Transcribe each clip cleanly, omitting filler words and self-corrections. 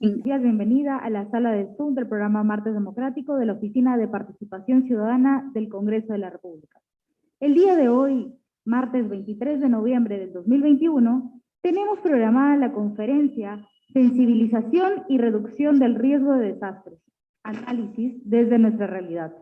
Bienvenida a la sala de Zoom del programa Martes Democrático de la Oficina de Participación Ciudadana del Congreso de la República. El día de hoy, martes 23 de noviembre del 2021, tenemos programada la conferencia Sensibilización y Reducción del Riesgo de Desastres, análisis desde nuestra realidad.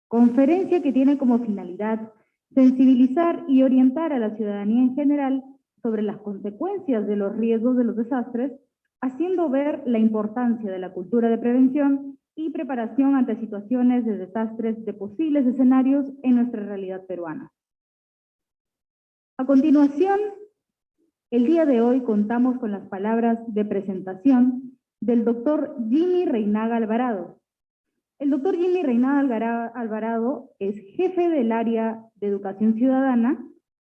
Conferencia que tiene como finalidad sensibilizar y orientar a la ciudadanía en general sobre las consecuencias de los riesgos de los desastres, haciendo ver la importancia de la cultura de prevención y preparación ante situaciones de desastres de posibles escenarios en nuestra realidad peruana. A continuación, el día de hoy contamos con las palabras de presentación del doctor Jimmy Reinaga Alvarado. El doctor Jimmy Reinaga Alvarado es jefe del área de educación ciudadana,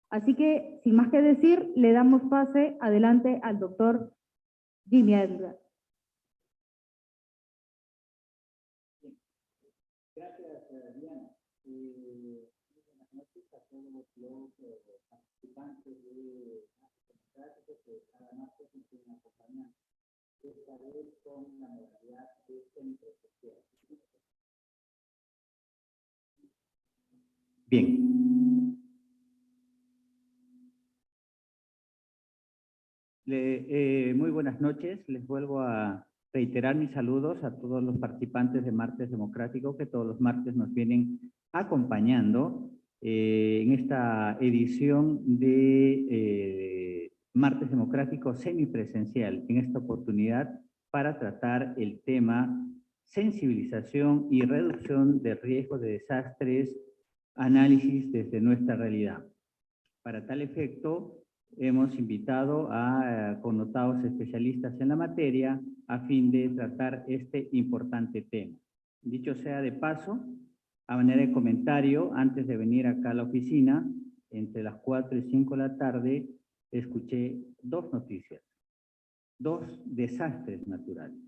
así que, sin más que decir, le damos pase adelante al doctor Jimmy Alvarado. Gracias, Diana. Buenas noches a todos los participantes de Martes Democrático que cada martes nos vienen acompañando. Esta vez con la modalidad de centro social. Bien. Muy buenas noches. Les vuelvo a reiterar mis saludos a todos los participantes de Martes Democrático que todos los martes nos vienen acompañando en esta edición de Martes Democrático semipresencial, en esta oportunidad para tratar el tema sensibilización y reducción de riesgos de desastres, análisis desde nuestra realidad. Para tal efecto, hemos invitado a connotados especialistas en la materia a fin de tratar este importante tema. Dicho sea de paso, a manera de comentario, antes de venir acá a la oficina, entre las 4 y 5 de la tarde, escuché dos noticias, dos desastres naturales.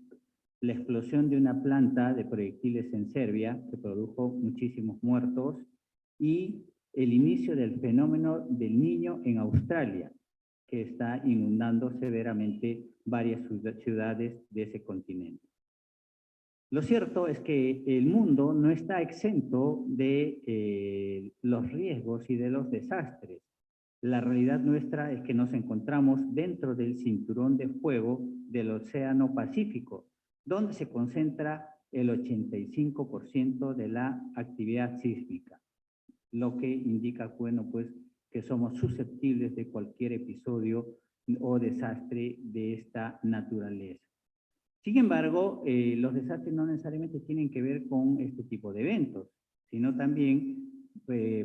La explosión de una planta de proyectiles en Serbia, que produjo muchísimos muertos, y el inicio del fenómeno del Niño en Australia, que está inundando severamente varias ciudades de ese continente. Lo cierto es que el mundo no está exento de los riesgos y de los desastres. La realidad nuestra es que nos encontramos dentro del cinturón de fuego del Océano Pacífico, donde se concentra el 85% de la actividad sísmica, lo que indica, bueno, pues, que somos susceptibles de cualquier episodio o desastre de esta naturaleza. Sin embargo, los desastres no necesariamente tienen que ver con este tipo de eventos, sino también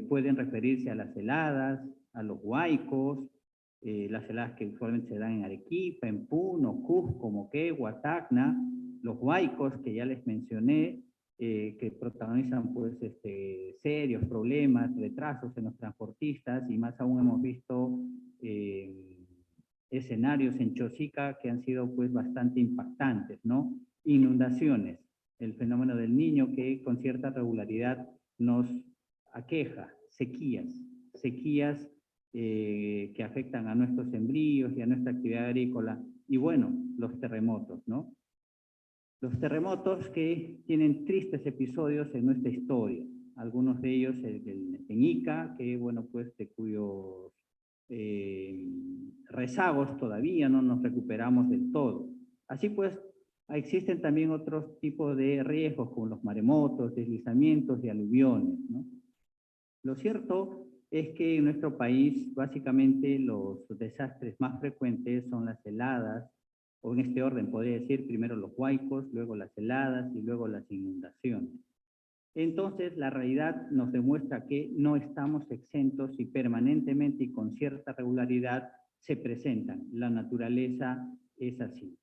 pueden referirse a las heladas, a los huaicos, las heladas que usualmente se dan en Arequipa, en Puno, Cusco, Moquegua, Tacna, los huaicos que ya les mencioné, que protagonizan pues serios problemas, retrasos en los transportistas, y más aún hemos visto escenarios en Chosica que han sido pues bastante impactantes, ¿no? Inundaciones, el fenómeno del Niño que con cierta regularidad nos aqueja, sequías que afectan a nuestros sembríos y a nuestra actividad agrícola, y bueno, los terremotos, ¿no? Los terremotos que tienen tristes episodios en nuestra historia, algunos de ellos en Ica, que bueno, pues de cuyos rezagos todavía no nos recuperamos del todo. Así pues, existen también otros tipos de riesgos como los maremotos, deslizamientos y aluviones, ¿no? Lo cierto es que en nuestro país básicamente los desastres más frecuentes son las heladas, o en este orden podría decir primero los huaicos, luego las heladas y luego las inundaciones. Entonces la realidad nos demuestra que no estamos exentos y permanentemente y con cierta regularidad se presentan. La naturaleza es así.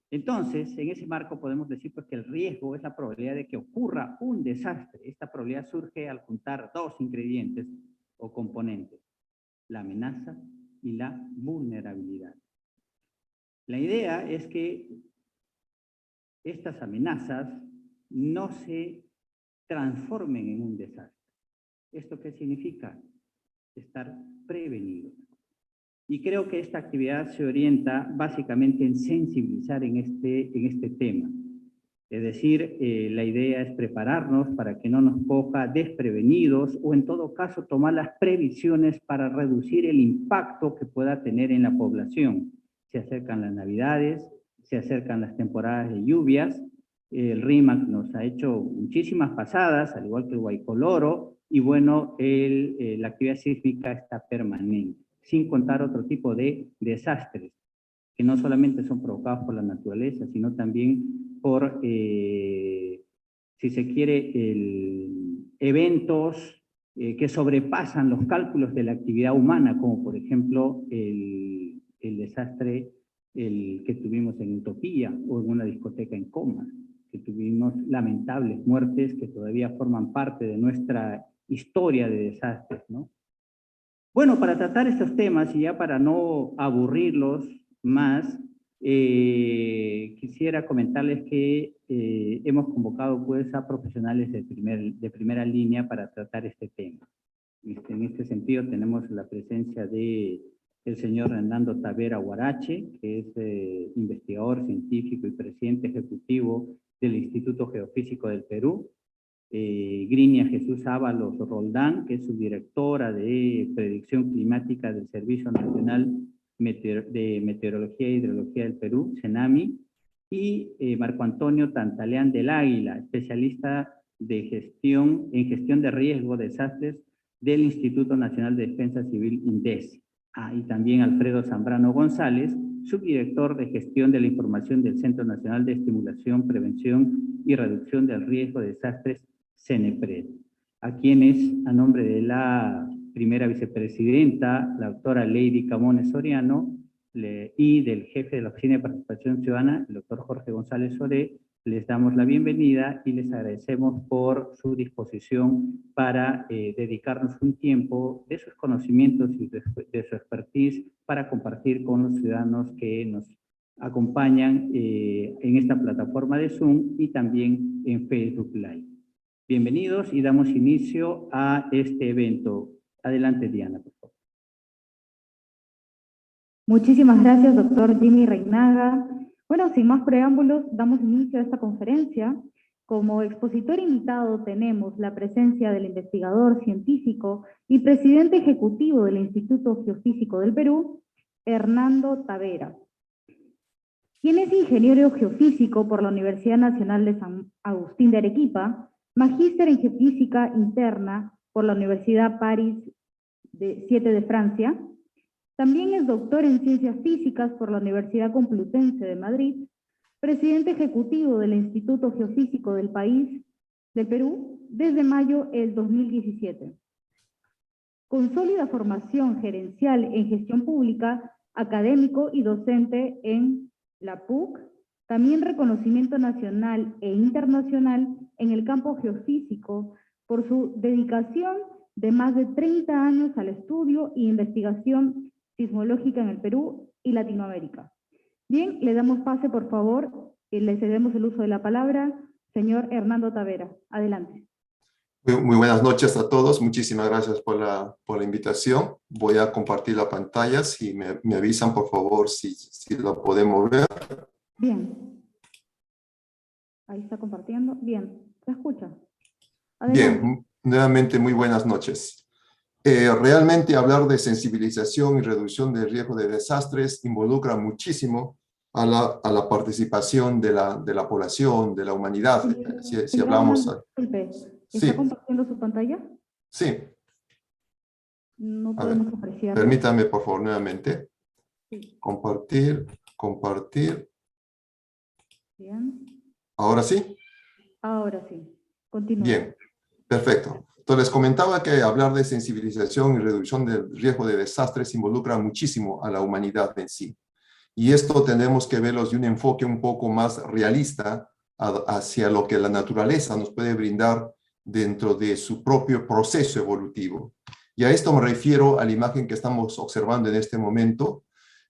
Entonces, en ese marco podemos decir pues, que el riesgo es la probabilidad de que ocurra un desastre. Esta probabilidad surge al juntar dos ingredientes o componentes, la amenaza y la vulnerabilidad. La idea es que estas amenazas no se transformen en un desastre. ¿Esto qué significa? Estar prevenidos. Y creo que esta actividad se orienta básicamente en sensibilizar en este tema. Es decir, la idea es prepararnos para que no nos coja desprevenidos o en todo caso tomar las previsiones para reducir el impacto que pueda tener en la población. Se acercan las Navidades, se acercan las temporadas de lluvias, el RIMAC nos ha hecho muchísimas pasadas, al igual que el Guaycoloro, y bueno, la actividad sísmica está permanente, sin contar otro tipo de desastres, que no solamente son provocados por la naturaleza, sino también por, si se quiere, eventos que sobrepasan los cálculos de la actividad humana, como por ejemplo el desastre que tuvimos en Utopía o en una discoteca en Comas, que tuvimos lamentables muertes que todavía forman parte de nuestra historia de desastres, ¿no? Bueno, para tratar estos temas y ya para no aburrirlos más, quisiera comentarles que hemos convocado pues a profesionales de primera línea para tratar este tema. En este sentido tenemos la presencia de el señor Hernando Tavera Huarache, que es investigador científico y presidente ejecutivo del Instituto Geofísico del Perú, Grinia Jesús Ábalos Roldán, que es subdirectora de Predicción Climática del Servicio Nacional de Meteorología e Hidrología del Perú, CENAMI, y Marco Antonio Tantaleán del Águila, especialista en gestión de riesgo de desastres del Instituto Nacional de Defensa Civil, INDECI. Y también Alfredo Zambrano González, subdirector de gestión de la información del Centro Nacional de Estimulación, Prevención y Reducción del Riesgo de Desastres, CENEPRED, a quienes, a nombre de la primera vicepresidenta, la doctora Lady Camones Soriano, y del jefe de la Oficina de Participación Ciudadana, el doctor Jorge González Soré, les damos la bienvenida y les agradecemos por su disposición para dedicarnos un tiempo de sus conocimientos y de su expertise para compartir con los ciudadanos que nos acompañan en esta plataforma de Zoom y también en Facebook Live. Bienvenidos y damos inicio a este evento. Adelante, Diana, por favor. Muchísimas gracias, doctor Jimmy Reinaga. Bueno, sin más preámbulos, damos inicio a esta conferencia. Como expositor invitado tenemos la presencia del investigador científico y presidente ejecutivo del Instituto Geofísico del Perú, Hernando Tavera, quien es ingeniero geofísico por la Universidad Nacional de San Agustín de Arequipa, magíster en geofísica interna por la Universidad París 7 de Francia. También es doctor en ciencias físicas por la Universidad Complutense de Madrid, presidente ejecutivo del Instituto Geofísico del Perú, desde mayo del 2017. Con sólida formación gerencial en gestión pública, académico y docente en la PUC, también reconocimiento nacional e internacional en el campo geofísico por su dedicación de más de 30 años al estudio e investigación sismológica en el Perú y Latinoamérica. Bien, le damos pase, por favor, y le cedemos el uso de la palabra, señor Hernando Tavera. Adelante. Muy buenas noches a todos. Muchísimas gracias por la invitación. Voy a compartir la pantalla. Si me avisan, por favor, si lo podemos ver. Bien. Ahí está compartiendo. Bien. ¿Se escucha? Adelante. Bien. Nuevamente, muy buenas noches. Realmente hablar de sensibilización y reducción del riesgo de desastres involucra muchísimo a la participación de la población, de la humanidad. Si hablamos... Disculpe, ¿está compartiendo su pantalla? Sí. No podemos apreciar. Permítame, por favor, nuevamente. Sí. Compartir. Bien. ¿Ahora sí? Ahora sí. Continúa. Bien. Perfecto. Entonces, les comentaba que hablar de sensibilización y reducción del riesgo de desastres involucra muchísimo a la humanidad en sí. Y esto tenemos que verlo de un enfoque un poco más realista hacia lo que la naturaleza nos puede brindar dentro de su propio proceso evolutivo. Y a esto me refiero a la imagen que estamos observando en este momento.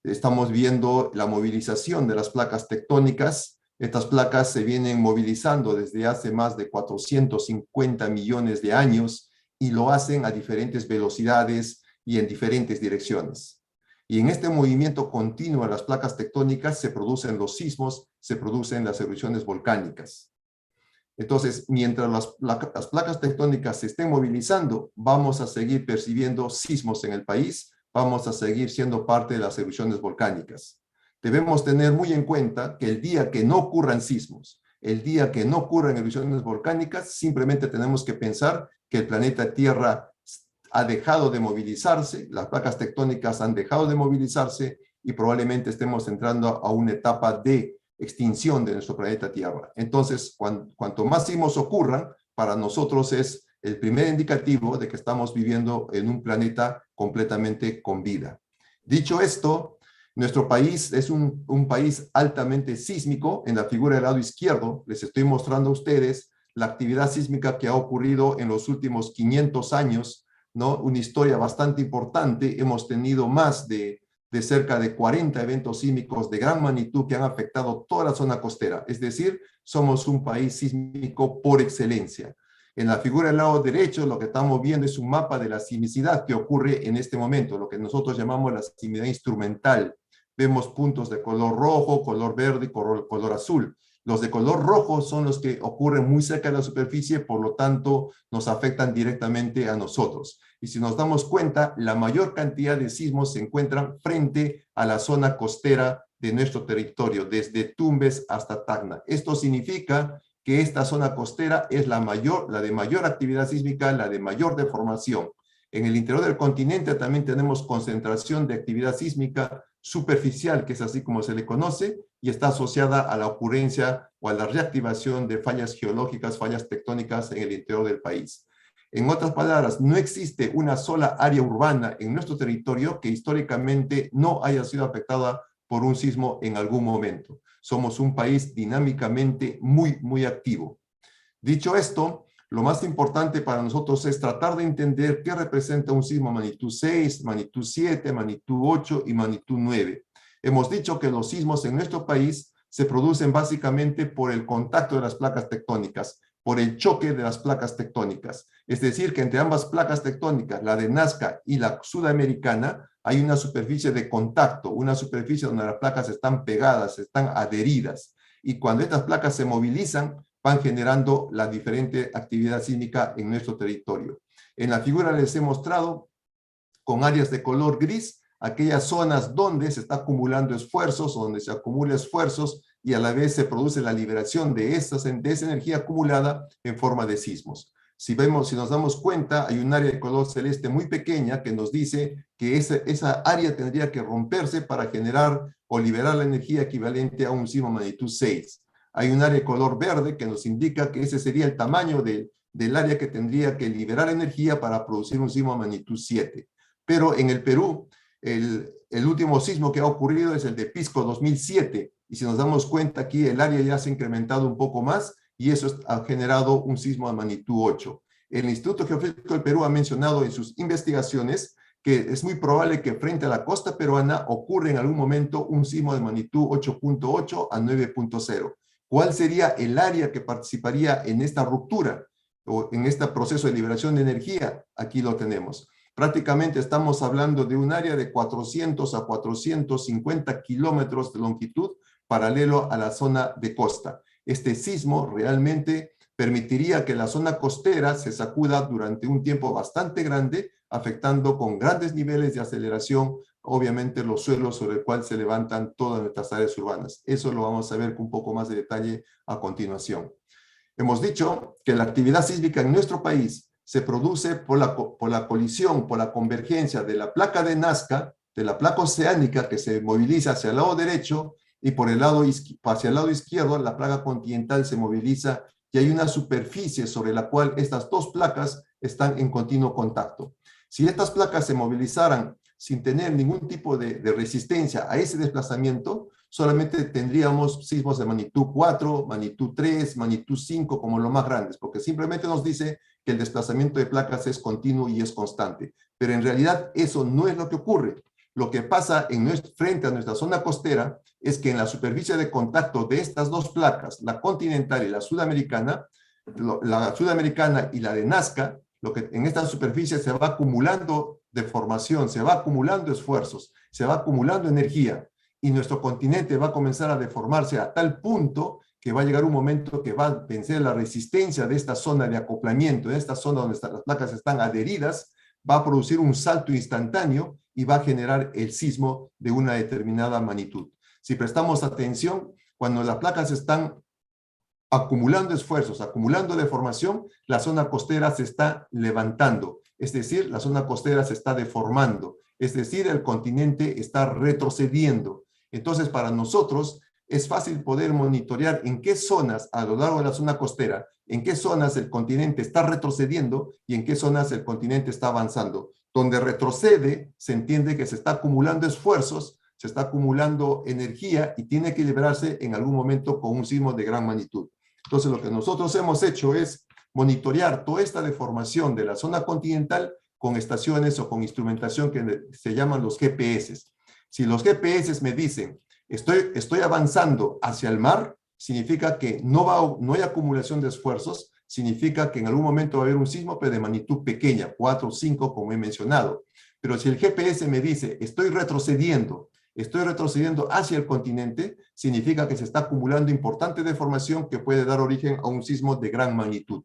Estamos viendo la movilización de las placas tectónicas. Estas placas se vienen movilizando desde hace más de 450 millones de años y lo hacen a diferentes velocidades y en diferentes direcciones. Y en este movimiento continuo de las placas tectónicas se producen los sismos, se producen las erupciones volcánicas. Entonces, mientras las placas tectónicas se estén movilizando, vamos a seguir percibiendo sismos en el país, vamos a seguir siendo parte de las erupciones volcánicas. Debemos tener muy en cuenta que el día que no ocurran sismos, el día que no ocurran erupciones volcánicas, simplemente tenemos que pensar que el planeta Tierra ha dejado de movilizarse, las placas tectónicas han dejado de movilizarse y probablemente estemos entrando a una etapa de extinción de nuestro planeta Tierra. Entonces, cuanto más sismos ocurran, para nosotros es el primer indicativo de que estamos viviendo en un planeta completamente con vida. Dicho esto, nuestro país es un país altamente sísmico. En la figura del lado izquierdo les estoy mostrando a ustedes la actividad sísmica que ha ocurrido en los últimos 500 años, ¿no? Una historia bastante importante. Hemos tenido más de cerca de 40 eventos sísmicos de gran magnitud que han afectado toda la zona costera. Es decir, somos un país sísmico por excelencia. En la figura del lado derecho, lo que estamos viendo es un mapa de la sismicidad que ocurre en este momento, lo que nosotros llamamos la sismicidad instrumental. Vemos puntos de color rojo, color verde y color azul. Los de color rojo son los que ocurren muy cerca de la superficie, por lo tanto, nos afectan directamente a nosotros. Y si nos damos cuenta, la mayor cantidad de sismos se encuentran frente a la zona costera de nuestro territorio, desde Tumbes hasta Tacna. Esto significa que esta zona costera es la de mayor actividad sísmica, la de mayor deformación. En el interior del continente también tenemos concentración de actividad sísmica superficial, que es así como se le conoce, y está asociada a la ocurrencia o a la reactivación de fallas geológicas, fallas tectónicas en el interior del país. En otras palabras, no existe una sola área urbana en nuestro territorio que históricamente no haya sido afectada por un sismo en algún momento. Somos un país dinámicamente muy activo. Dicho esto, lo más importante para nosotros es tratar de entender qué representa un sismo magnitud 6, magnitud 7, magnitud 8 y magnitud 9. Hemos dicho que los sismos en nuestro país se producen básicamente por el contacto de las placas tectónicas, por el choque de las placas tectónicas. Es decir, que entre ambas placas tectónicas, la de Nazca y la sudamericana, hay una superficie de contacto, una superficie donde las placas están pegadas, están adheridas. Y cuando estas placas se movilizan, van generando la diferente actividad sísmica en nuestro territorio. En la figura les he mostrado con áreas de color gris, aquellas zonas donde se está acumulando esfuerzos, donde se acumula esfuerzos y a la vez se produce la liberación de esa energía acumulada en forma de sismos. Si nos damos cuenta, hay un área de color celeste muy pequeña que nos dice que esa área tendría que romperse para generar o liberar la energía equivalente a un sismo magnitud 6. Hay un área de color verde que nos indica que ese sería el tamaño del área que tendría que liberar energía para producir un sismo magnitud 7. Pero en el Perú, el último sismo que ha ocurrido es el de Pisco 2007, y si nos damos cuenta aquí el área ya se ha incrementado un poco más, y eso ha generado un sismo de magnitud 8. El Instituto Geofísico del Perú ha mencionado en sus investigaciones que es muy probable que frente a la costa peruana ocurra en algún momento un sismo de magnitud 8.8 a 9.0. ¿Cuál sería el área que participaría en esta ruptura o en este proceso de liberación de energía? Aquí lo tenemos. Prácticamente estamos hablando de un área de 400 a 450 kilómetros de longitud paralelo a la zona de costa. Este sismo realmente permitiría que la zona costera se sacuda durante un tiempo bastante grande, afectando con grandes niveles de aceleración, obviamente, los suelos sobre el cual se levantan todas nuestras áreas urbanas. Eso lo vamos a ver con un poco más de detalle a continuación. Hemos dicho que la actividad sísmica en nuestro país se produce por la colisión, por la convergencia de la placa de Nazca, de la placa oceánica que se moviliza hacia el lado derecho, y hacia el lado izquierdo la placa continental se moviliza y hay una superficie sobre la cual estas dos placas están en continuo contacto. Si estas placas se movilizaran sin tener ningún tipo de resistencia a ese desplazamiento, solamente tendríamos sismos de magnitud 4, magnitud 3, magnitud 5 como los más grandes, porque simplemente nos dice que el desplazamiento de placas es continuo y es constante. Pero en realidad eso no es lo que ocurre. Lo que pasa frente a nuestra zona costera es que en la superficie de contacto de estas dos placas, la continental y la sudamericana y la de Nazca, en esta superficie se va acumulando deformación, se va acumulando esfuerzos, se va acumulando energía y nuestro continente va a comenzar a deformarse a tal punto que va a llegar un momento que va a vencer la resistencia de esta zona de acoplamiento, de esta zona donde las placas están adheridas, va a producir un salto instantáneo y va a generar el sismo de una determinada magnitud. Si prestamos atención, cuando las placas están acumulando esfuerzos, acumulando deformación, la zona costera se está levantando, es decir, la zona costera se está deformando, es decir, el continente está retrocediendo. Entonces, para nosotros es fácil poder monitorear en qué zonas a lo largo de la zona costera, en qué zonas el continente está retrocediendo y en qué zonas el continente está avanzando. Donde retrocede, se entiende que se está acumulando esfuerzos, se está acumulando energía y tiene que liberarse en algún momento con un sismo de gran magnitud. Entonces, lo que nosotros hemos hecho es monitorear toda esta deformación de la zona continental con estaciones o con instrumentación que se llaman los GPS. Si los GPS me dicen, estoy avanzando hacia el mar, significa que no hay acumulación de esfuerzos, significa que en algún momento va a haber un sismo, pero de magnitud pequeña, 4 o 5, como he mencionado. Pero si el GPS me dice, estoy retrocediendo hacia el continente, significa que se está acumulando importante deformación que puede dar origen a un sismo de gran magnitud.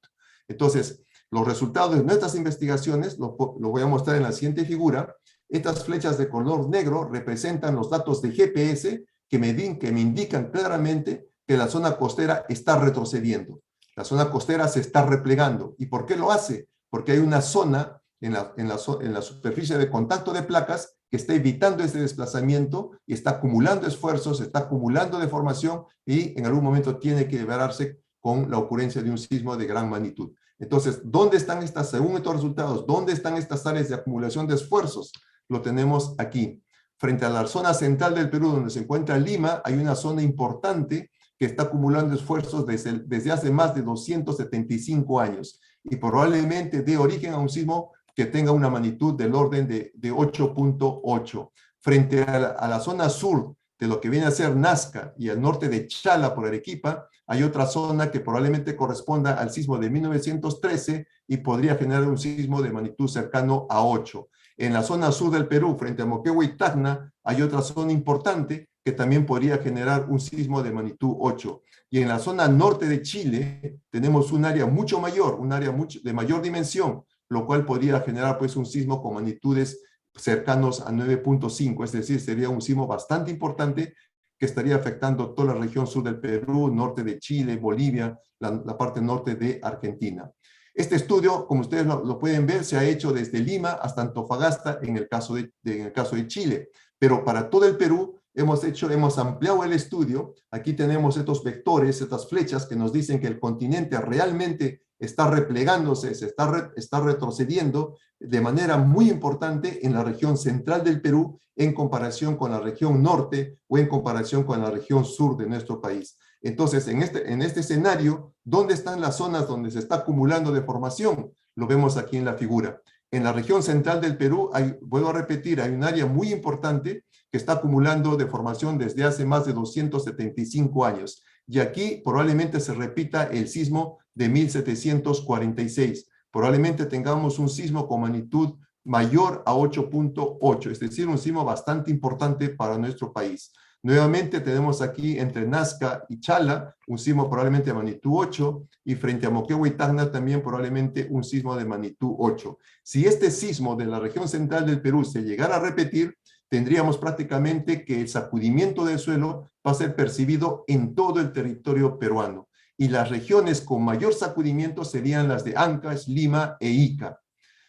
Entonces, los resultados de nuestras investigaciones, lo voy a mostrar en la siguiente figura. Estas flechas de color negro representan los datos de GPS que me indican claramente que la zona costera está retrocediendo. La zona costera se está replegando. ¿Y por qué lo hace? Porque hay una zona en la superficie de contacto de placas que está evitando ese desplazamiento y está acumulando esfuerzos, está acumulando deformación y en algún momento tiene que liberarse con la ocurrencia de un sismo de gran magnitud. Entonces, ¿dónde están según estos resultados, dónde están estas áreas de acumulación de esfuerzos? Lo tenemos aquí. Frente a la zona central del Perú, donde se encuentra Lima, hay una zona importante que está acumulando esfuerzos desde hace más de 275 años y probablemente dé origen a un sismo que tenga una magnitud del orden de 8.8. Frente a la zona sur de lo que viene a ser Nazca y al norte de Chala por Arequipa, hay otra zona que probablemente corresponda al sismo de 1913 y podría generar un sismo de magnitud cercano a 8. En la zona sur del Perú, frente a Moquegua y Tacna, hay otra zona importante que también podría generar un sismo de magnitud 8. Y en la zona norte de Chile tenemos un área mucho mayor, un área de mayor dimensión, lo cual podría generar pues un sismo con magnitudes cercanos a 9.5, es decir, sería un sismo bastante importante que estaría afectando toda la región sur del Perú, norte de Chile, Bolivia, la parte norte de Argentina. Este estudio, como ustedes lo pueden ver, se ha hecho desde Lima hasta Antofagasta en el caso de Chile, pero para todo el Perú hemos ampliado el estudio. Aquí tenemos estos vectores, estas flechas que nos dicen que el continente realmente está replegándose, está retrocediendo de manera muy importante en la región central del Perú en comparación con la región norte o en comparación con la región sur de nuestro país. Entonces, en este escenario, ¿dónde están las zonas donde se está acumulando deformación? Lo vemos aquí en la figura. En la región central del Perú, vuelvo a repetir, hay un área muy importante que está acumulando deformación desde hace más de 275 años. Y aquí probablemente se repita el sismo de 1746. Probablemente tengamos un sismo con magnitud mayor a 8.8, es decir, un sismo bastante importante para nuestro país. Nuevamente tenemos aquí entre Nazca y Chala un sismo probablemente de magnitud 8 y frente a Moquegua y Tacna también probablemente un sismo de magnitud 8. Si este sismo de la región central del Perú se llegara a repetir, tendríamos prácticamente que el sacudimiento del suelo va a ser percibido en todo el territorio peruano. Y las regiones con mayor sacudimiento serían las de Ancash, Lima e Ica.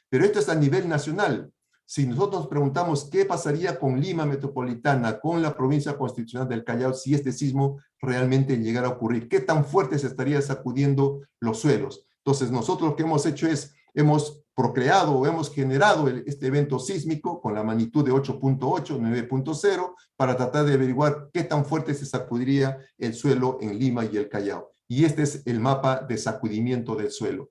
Pero esto es a nivel nacional. Si nosotros nos preguntamos qué pasaría con Lima metropolitana, con la provincia constitucional del Callao, si este sismo realmente llegara a ocurrir, qué tan fuerte se estaría sacudiendo los suelos. Entonces nosotros lo que hemos hecho es, hemos procreado o hemos generado este evento sísmico con la magnitud de 8.8, 9.0, para tratar de averiguar qué tan fuerte se sacudiría el suelo en Lima y el Callao. Y este es el mapa de sacudimiento del suelo.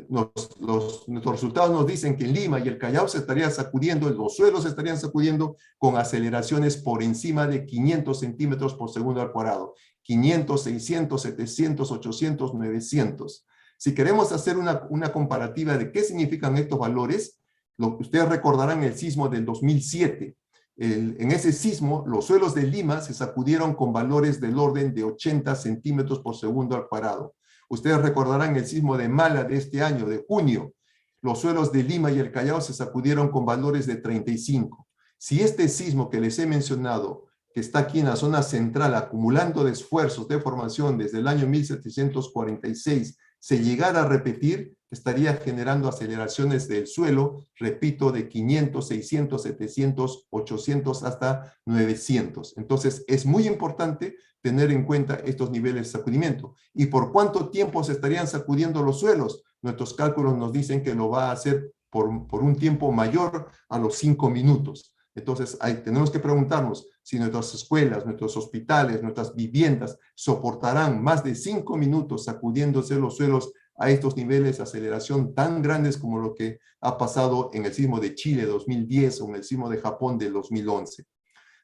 Nuestros resultados nos dicen que en Lima y el Callao se estaría sacudiendo, los suelos se estarían sacudiendo con aceleraciones por encima de 500 centímetros por segundo al cuadrado. 500, 600, 700, 800, 900. Si queremos hacer una comparativa de qué significan estos valores, ustedes recordarán el sismo del 2007. En ese sismo, los suelos de Lima se sacudieron con valores del orden de 80 centímetros por segundo al cuadrado. Ustedes recordarán el sismo de Mala de este año, de junio. Los suelos de Lima y el Callao se sacudieron con valores de 35. Si este sismo que les he mencionado, que está aquí en la zona central, acumulando de esfuerzos de formación desde el año 1746, se llegara a repetir, estaría generando aceleraciones del suelo, repito, de 500, 600, 700, 800 hasta 900. Entonces, es muy importante tener en cuenta estos niveles de sacudimiento. ¿Y por cuánto tiempo se estarían sacudiendo los suelos? Nuestros cálculos nos dicen que lo va a hacer por un tiempo mayor a los 5 minutos. Entonces, tenemos que preguntarnos si nuestras escuelas, nuestros hospitales, nuestras viviendas soportarán más de 5 minutos sacudiéndose los suelos a estos niveles de aceleración tan grandes como lo que ha pasado en el sismo de Chile 2010 o en el sismo de Japón del 2011.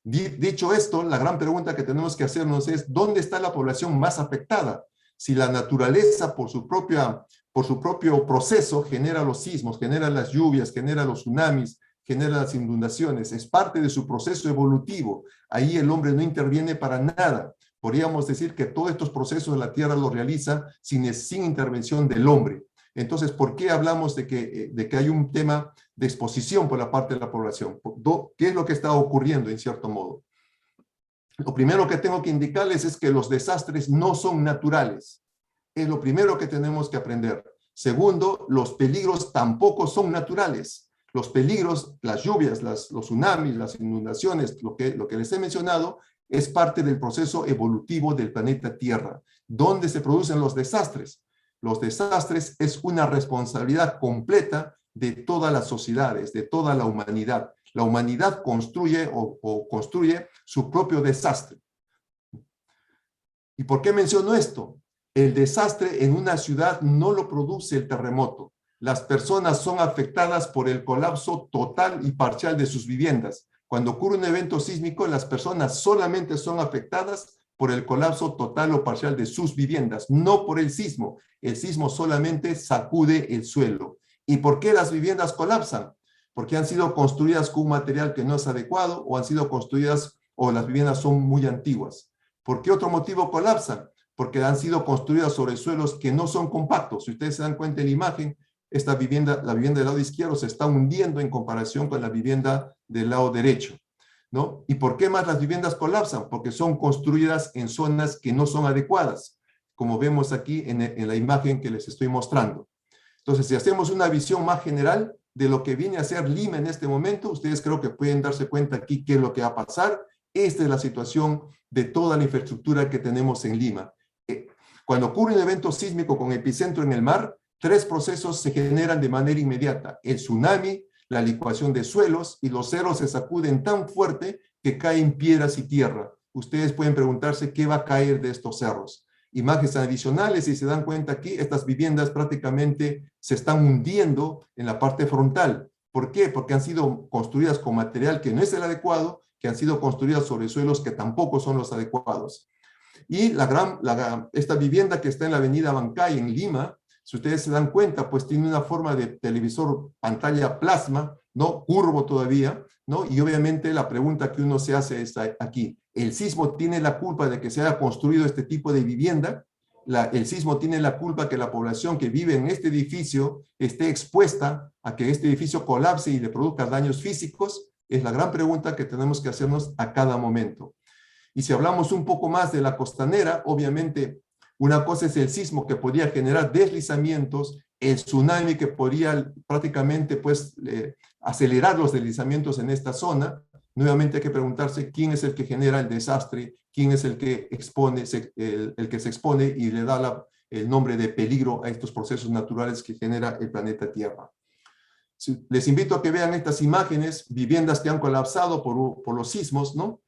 Dicho esto, la gran pregunta que tenemos que hacernos es, ¿dónde está la población más afectada? Si la naturaleza por su propio proceso genera los sismos, genera las lluvias, genera los tsunamis, genera las inundaciones, es parte de su proceso evolutivo. Ahí el hombre no interviene para nada. Podríamos decir que todos estos procesos de la Tierra los realiza sin intervención del hombre. Entonces, ¿por qué hablamos de que hay un tema de exposición por la parte de la población? ¿Qué es lo que está ocurriendo en cierto modo? Lo primero que tengo que indicarles es que los desastres no son naturales. Es lo primero que tenemos que aprender. Segundo, los peligros tampoco son naturales. Los peligros, las lluvias, los tsunamis, las inundaciones, lo que les he mencionado, es parte del proceso evolutivo del planeta Tierra. ¿Dónde se producen los desastres? Los desastres es una responsabilidad completa de todas las sociedades, de toda la humanidad. La humanidad construye o construye su propio desastre. ¿Y por qué menciono esto? El desastre en una ciudad no lo produce el terremoto. Las personas son afectadas por el colapso total y parcial de sus viviendas. Cuando ocurre un evento sísmico, las personas solamente son afectadas por el colapso total o parcial de sus viviendas, no por el sismo. El sismo solamente sacude el suelo. ¿Y por qué las viviendas colapsan? Porque han sido construidas con un material que no es adecuado o han sido construidas o las viviendas son muy antiguas. ¿Por qué otro motivo colapsan? Porque han sido construidas sobre suelos que no son compactos. Si ustedes se dan cuenta en la imagen, la vivienda del lado izquierdo se está hundiendo en comparación con la vivienda del lado derecho, ¿no? ¿Y por qué más las viviendas colapsan? Porque son construidas en zonas que no son adecuadas, como vemos aquí en la imagen que les estoy mostrando. Entonces, si hacemos una visión más general de lo que viene a ser Lima en este momento, ustedes creo que pueden darse cuenta aquí qué es lo que va a pasar. Esta es la situación de toda la infraestructura que tenemos en Lima. Cuando ocurre un evento sísmico con epicentro en el mar, 3 procesos se generan de manera inmediata: el tsunami, la licuación de suelos, y los cerros se sacuden tan fuerte que caen piedras y tierra. Ustedes pueden preguntarse qué va a caer de estos cerros. Imágenes adicionales, si se dan cuenta aquí, estas viviendas prácticamente se están hundiendo en la parte frontal. ¿Por qué? Porque han sido construidas con material que no es el adecuado, que han sido construidas sobre suelos que tampoco son los adecuados. Y esta vivienda que está en la avenida Bancay, en Lima, si ustedes se dan cuenta, pues tiene una forma de televisor pantalla plasma, ¿no? Curvo todavía, ¿no? Y obviamente la pregunta que uno se hace es aquí: ¿el sismo tiene la culpa de que se haya construido este tipo de vivienda? ¿El sismo tiene la culpa que la población que vive en este edificio esté expuesta a que este edificio colapse y le produzca daños físicos? Es la gran pregunta que tenemos que hacernos a cada momento. Y si hablamos un poco más de la costanera, obviamente una cosa es el sismo que podría generar deslizamientos, el tsunami que podría prácticamente pues, acelerar los deslizamientos en esta zona. Nuevamente hay que preguntarse quién es el que genera el desastre, quién es el que se expone y le da el nombre de peligro a estos procesos naturales que genera el planeta Tierra. Les invito a que vean estas imágenes, viviendas que han colapsado por los sismos, ¿no?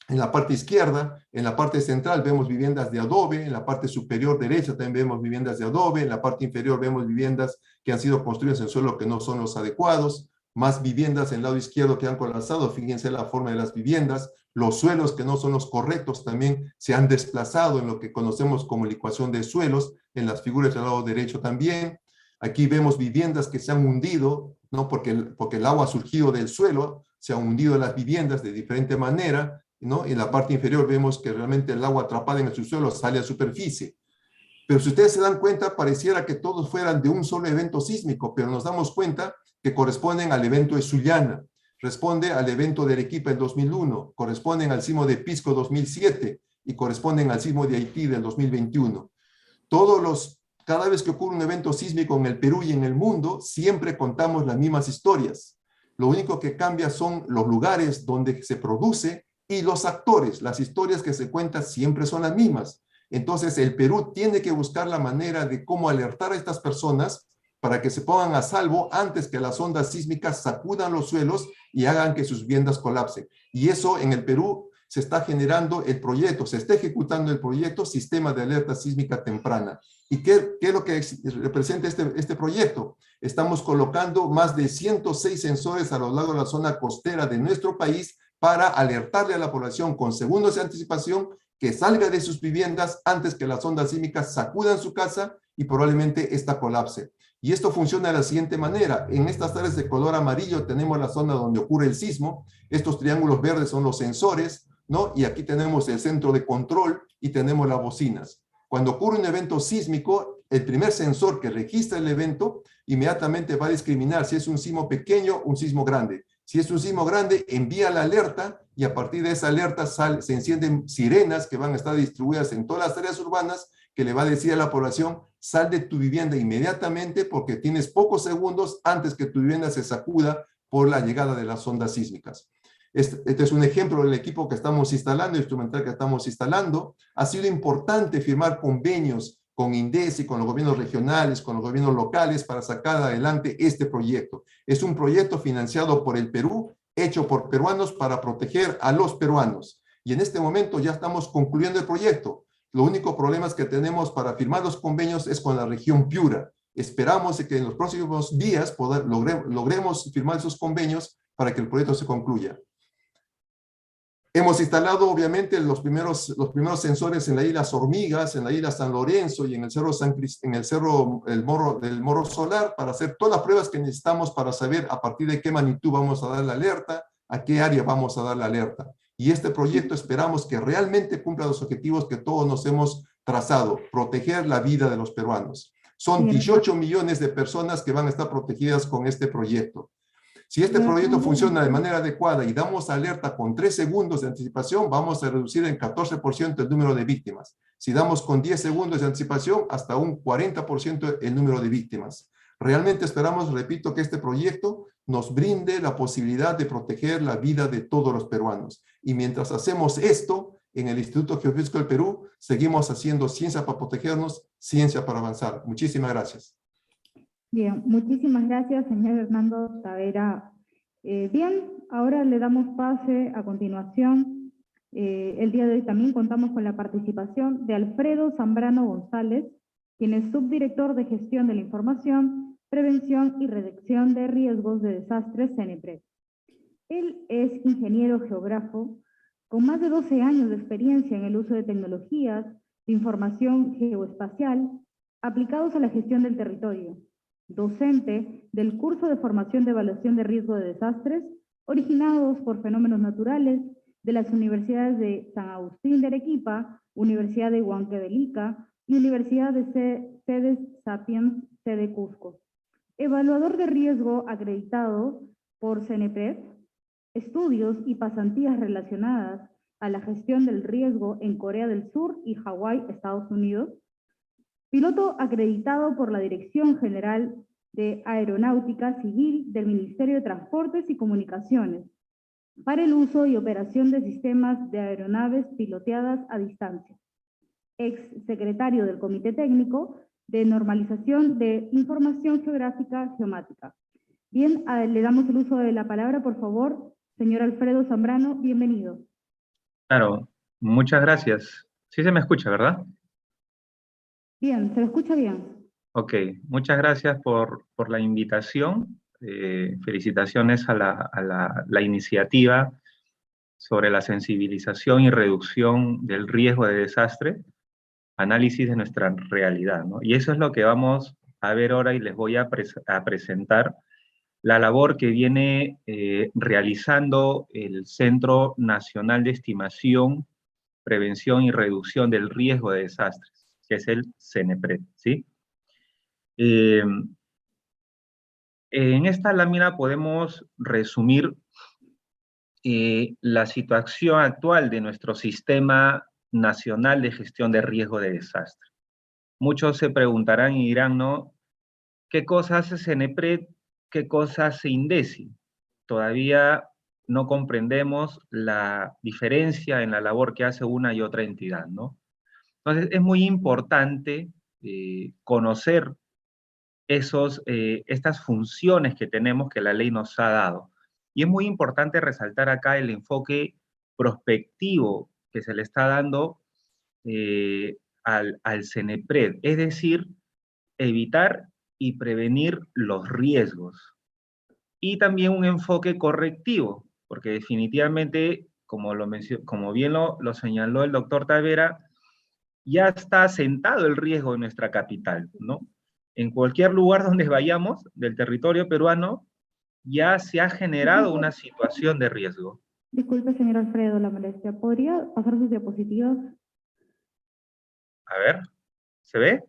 En la parte izquierda, en la parte central vemos viviendas de adobe, en la parte superior derecha también vemos viviendas de adobe, en la parte inferior vemos viviendas que han sido construidas en suelo que no son los adecuados, más viviendas en el lado izquierdo que han colapsado. Fíjense la forma de las viviendas, los suelos que no son los correctos también se han desplazado en lo que conocemos como licuación de suelos, en las figuras del lado derecho también. Aquí vemos viviendas que se han hundido, ¿no? porque el agua ha surgido del suelo, se han hundido las viviendas de diferente manera, ¿no? En la parte inferior vemos que realmente el agua atrapada en el subsuelo sale a superficie. Pero si ustedes se dan cuenta, pareciera que todos fueran de un solo evento sísmico, pero nos damos cuenta que corresponden al evento de Sullana, responde al evento de Arequipa en 2001, corresponden al sismo de Pisco 2007 y corresponden al sismo de Haití del 2021. Cada vez que ocurre un evento sísmico en el Perú y en el mundo, siempre contamos las mismas historias. Lo único que cambia son los lugares donde se produce y los actores. Las historias que se cuentan siempre son las mismas. Entonces, el Perú tiene que buscar la manera de cómo alertar a estas personas para que se pongan a salvo antes que las ondas sísmicas sacudan los suelos y hagan que sus viviendas colapsen. Y eso en el Perú se está generando el proyecto, se está ejecutando el proyecto Sistema de Alerta Sísmica Temprana. ¿Y qué es lo que representa este proyecto? Estamos colocando más de 106 sensores a lo largo de la zona costera de nuestro país para alertarle a la población con segundos de anticipación que salga de sus viviendas antes que las ondas sísmicas sacudan su casa y probablemente esta colapse. Y esto funciona de la siguiente manera. En estas áreas de color amarillo tenemos la zona donde ocurre el sismo. Estos triángulos verdes son los sensores, ¿no? Y aquí tenemos el centro de control y tenemos las bocinas. Cuando ocurre un evento sísmico, el primer sensor que registra el evento inmediatamente va a discriminar si es un sismo pequeño o un sismo grande. Si es un sismo grande, envía la alerta y a partir de esa alerta se encienden sirenas que van a estar distribuidas en todas las áreas urbanas que le va a decir a la población, sal de tu vivienda inmediatamente porque tienes pocos segundos antes que tu vivienda se sacuda por la llegada de las ondas sísmicas. Este es un ejemplo del equipo que estamos instalando, el instrumental que estamos instalando. Ha sido importante firmar convenios con INDECI, con los gobiernos regionales, con los gobiernos locales para sacar adelante este proyecto. Es un proyecto financiado por el Perú, hecho por peruanos para proteger a los peruanos. Y en este momento ya estamos concluyendo el proyecto. Lo único problema que tenemos para firmar los convenios es con la región Piura. Esperamos que en los próximos días logremos firmar esos convenios para que el proyecto se concluya. Hemos instalado, obviamente, los primeros sensores en la isla Hormigas, en la isla San Lorenzo y en el cerro del Morro Solar para hacer todas las pruebas que necesitamos para saber a partir de qué magnitud vamos a dar la alerta, a qué área vamos a dar la alerta. Y este proyecto esperamos que realmente cumpla los objetivos que todos nos hemos trazado, proteger la vida de los peruanos. Son 18 millones de personas que van a estar protegidas con este proyecto. Si este proyecto funciona de manera adecuada y damos alerta con 3 segundos de anticipación, vamos a reducir en 14% el número de víctimas. Si damos con 10 segundos de anticipación, hasta un 40% el número de víctimas. Realmente esperamos, repito, que este proyecto nos brinde la posibilidad de proteger la vida de todos los peruanos. Y mientras hacemos esto, en el Instituto Geofísico del Perú, seguimos haciendo ciencia para protegernos, ciencia para avanzar. Muchísimas gracias. Bien, muchísimas gracias, señor Hernando Tavera. Bien, ahora le damos pase a continuación. El día de hoy también contamos con la participación de Alfredo Zambrano González, quien es subdirector de Gestión de la Información, Prevención y Reducción de Riesgos de Desastres, CENEPRED. Él es ingeniero geógrafo con más de 12 años de experiencia en el uso de tecnologías de información geoespacial aplicados a la gestión del territorio, docente del curso de formación de evaluación de riesgo de desastres originados por fenómenos naturales de las universidades de San Agustín de Arequipa, Universidad de Huancavelica y Universidad de Sedes Sapiens, sede Cusco. Evaluador de riesgo acreditado por CENEPRED, estudios y pasantías relacionadas a la gestión del riesgo en Corea del Sur y Hawái, Estados Unidos. Piloto acreditado por la Dirección General de Aeronáutica Civil del Ministerio de Transportes y Comunicaciones para el uso y operación de sistemas de aeronaves piloteadas a distancia. Ex secretario del Comité Técnico de Normalización de Información Geográfica Geomática. Bien, le damos el uso de la palabra, por favor. Señor Alfredo Zambrano, bienvenido. Claro, muchas gracias. Sí se me escucha, ¿verdad? Bien, se lo escucha bien. Ok, muchas gracias por la invitación. Felicitaciones a la iniciativa sobre la sensibilización y reducción del riesgo de desastre, análisis de nuestra realidad, ¿no? Y eso es lo que vamos a ver ahora y les voy a presentar la labor que viene realizando el Centro Nacional de Estimación, Prevención y Reducción del Riesgo de Desastres, que es el CENEPRED, ¿sí? En esta lámina podemos resumir la situación actual de nuestro Sistema Nacional de Gestión de Riesgo de Desastre. Muchos se preguntarán y dirán, ¿no? ¿Qué cosa hace CENEPRED? ¿Qué cosa hace INDECI? Todavía no comprendemos la diferencia en la labor que hace una y otra entidad, ¿no? Entonces, es muy importante conocer estas funciones que tenemos que la ley nos ha dado. Y es muy importante resaltar acá el enfoque prospectivo que se le está dando al CENEPRED, es decir, evitar y prevenir los riesgos. Y también un enfoque correctivo, porque definitivamente, como bien lo señaló el doctor Tavera, ya está asentado el riesgo en nuestra capital, ¿no? En cualquier lugar donde vayamos del territorio peruano, ya se ha generado una situación de riesgo. Disculpe, señor Alfredo, la molestia. ¿Podría pasar sus diapositivas? A ver, ¿se ve?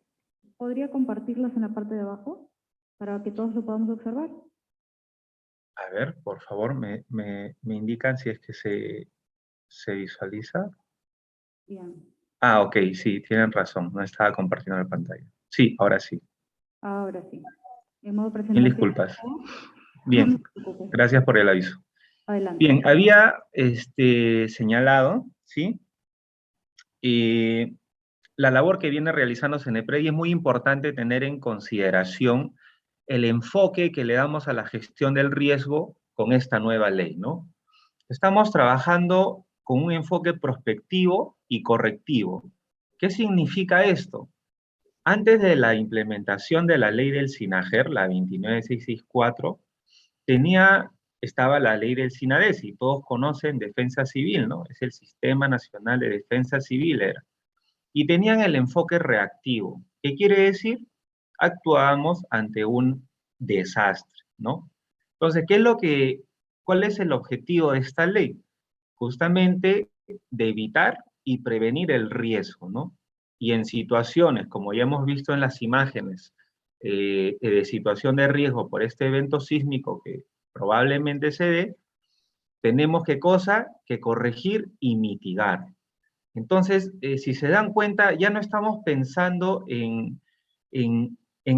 ¿Podría compartirlas en la parte de abajo para que todos lo podamos observar? A ver, por favor, me indican si es que se visualiza. Bien. Ah, ok, sí, tienen razón, no estaba compartiendo la pantalla. Sí, ahora sí. Ahora sí. En modo Mil presentación. disculpas. No Bien, se preocupe. gracias por el aviso. Adelante. Bien, había señalado, ¿sí? La labor que viene realizando CENEPRED, y es muy importante tener en consideración el enfoque que le damos a la gestión del riesgo con esta nueva ley, ¿no? Estamos trabajando con un enfoque prospectivo y correctivo. ¿Qué significa esto? Antes de la implementación de la ley del SINAGER, la 29664, estaba la ley del SINADESI, todos conocen Defensa Civil, ¿no? Es el Sistema Nacional de Defensa Civil, era. Y tenían el enfoque reactivo. ¿Qué quiere decir? Actuábamos ante un desastre, ¿no? Entonces, ¿cuál es el objetivo de esta ley? Justamente de evitar y prevenir el riesgo, ¿no? Y en situaciones, como ya hemos visto en las imágenes, de situación de riesgo por este evento sísmico que probablemente se dé, tenemos ¿qué cosa? Que corregir y mitigar. Entonces, si se dan cuenta, ya no estamos pensando en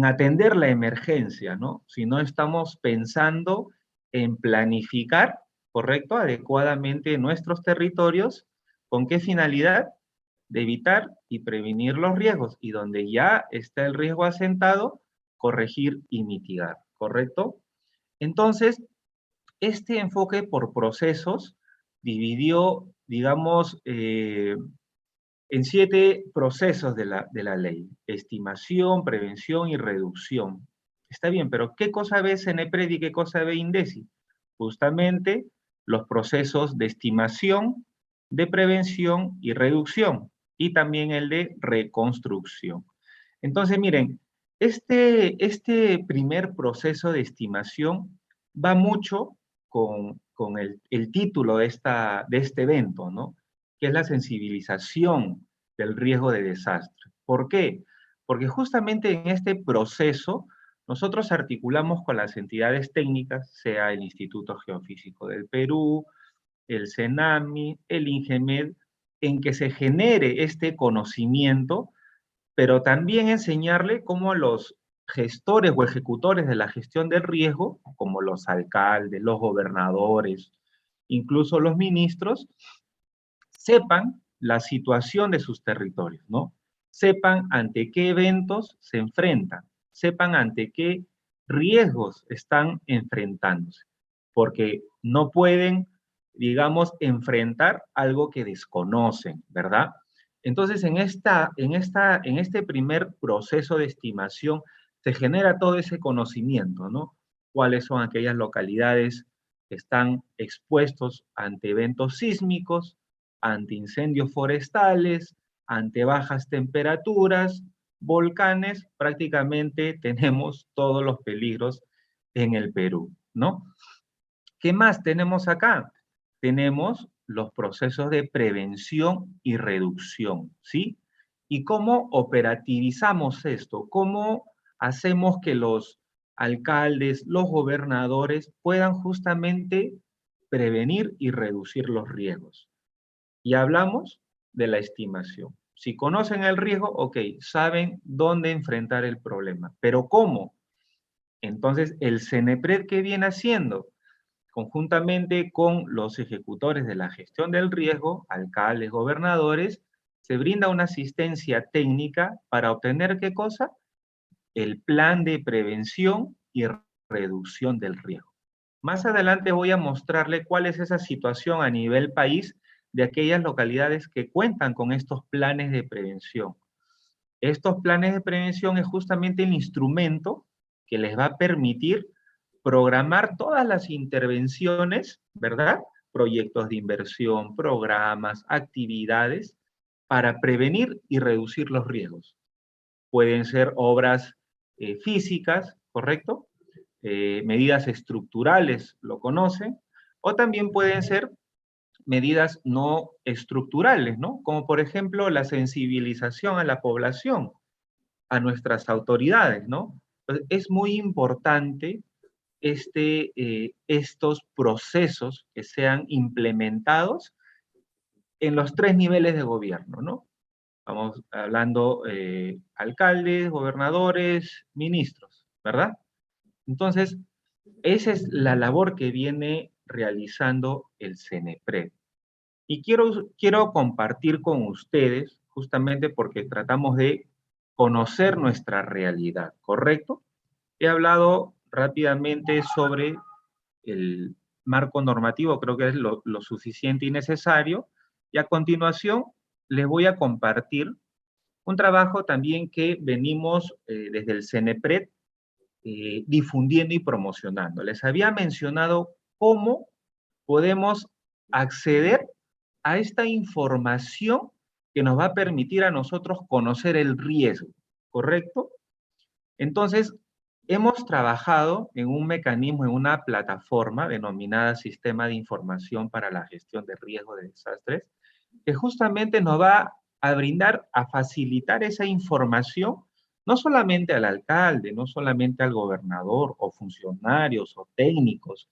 atender la emergencia, ¿no? Sino estamos pensando en planificar, ¿correcto?, adecuadamente nuestros territorios. ¿Con qué finalidad? De evitar y prevenir los riesgos. Y donde ya está el riesgo asentado, corregir y mitigar, ¿correcto? Entonces, este enfoque por procesos dividió, digamos, en 7 procesos de la ley: estimación, prevención y reducción. Está bien, pero ¿qué cosa ve CENEPRED y qué cosa ve INDECI? Justamente los procesos de estimación, de prevención y reducción, y también el de reconstrucción. Entonces, miren, este primer proceso de estimación va mucho con el título de este evento, ¿no? Que es la sensibilización del riesgo de desastre. ¿Por qué? Porque justamente en este proceso nosotros articulamos con las entidades técnicas, sea el Instituto Geofísico del Perú, el CENAMI, el INGEMED, en que se genere este conocimiento, pero también enseñarle cómo los gestores o ejecutores de la gestión del riesgo, como los alcaldes, los gobernadores, incluso los ministros, sepan la situación de sus territorios, ¿no? Sepan ante qué eventos se enfrentan, sepan ante qué riesgos están enfrentándose, porque no pueden, digamos, enfrentar algo que desconocen, ¿verdad? Entonces, en este primer proceso de estimación se genera todo ese conocimiento, ¿no? ¿Cuáles son aquellas localidades que están expuestos ante eventos sísmicos, ante incendios forestales, ante bajas temperaturas, volcanes? Prácticamente tenemos todos los peligros en el Perú. ¿no? ¿Qué más tenemos acá? Tenemos los procesos de prevención y reducción, ¿sí? ¿Y cómo operativizamos esto? ¿Cómo hacemos que los alcaldes, los gobernadores puedan justamente prevenir y reducir los riesgos? Y hablamos de la estimación. Si conocen el riesgo, ok, saben dónde enfrentar el problema. ¿Pero cómo? Entonces, el CENEPRED, ¿qué viene haciendo? Conjuntamente con los ejecutores de la gestión del riesgo, alcaldes, gobernadores, se brinda una asistencia técnica para obtener, ¿qué cosa? El plan de prevención y reducción del riesgo. Más adelante voy a mostrarle cuál es esa situación a nivel país de aquellas localidades que cuentan con estos planes de prevención. Estos planes de prevención es justamente el instrumento que les va a permitir programar todas las intervenciones, ¿verdad? Proyectos de inversión, programas, actividades, para prevenir y reducir los riesgos. Pueden ser obras físicas, ¿correcto? Medidas estructurales, lo conocen, o también pueden ser medidas no estructurales, ¿no? Como por ejemplo la sensibilización a la población, a nuestras autoridades, ¿no? Entonces, es muy importante estos procesos que sean implementados en los 3 niveles de gobierno, ¿no? Vamos hablando alcaldes, gobernadores, ministros, ¿verdad? Entonces, esa es la labor que viene realizando el CENEPRED. Y quiero compartir con ustedes, justamente porque tratamos de conocer nuestra realidad, ¿correcto? He hablado rápidamente sobre el marco normativo, creo que es lo suficiente y necesario, y a continuación les voy a compartir un trabajo también que venimos desde el CENEPRED difundiendo y promocionando. Les había mencionado cómo podemos acceder a esta información que nos va a permitir a nosotros conocer el riesgo, ¿correcto? Entonces, hemos trabajado en un mecanismo, en una plataforma denominada Sistema de Información para la Gestión de Riesgo de Desastres, que justamente nos va a brindar, a facilitar esa información, no solamente al alcalde, no solamente al gobernador o funcionarios o técnicos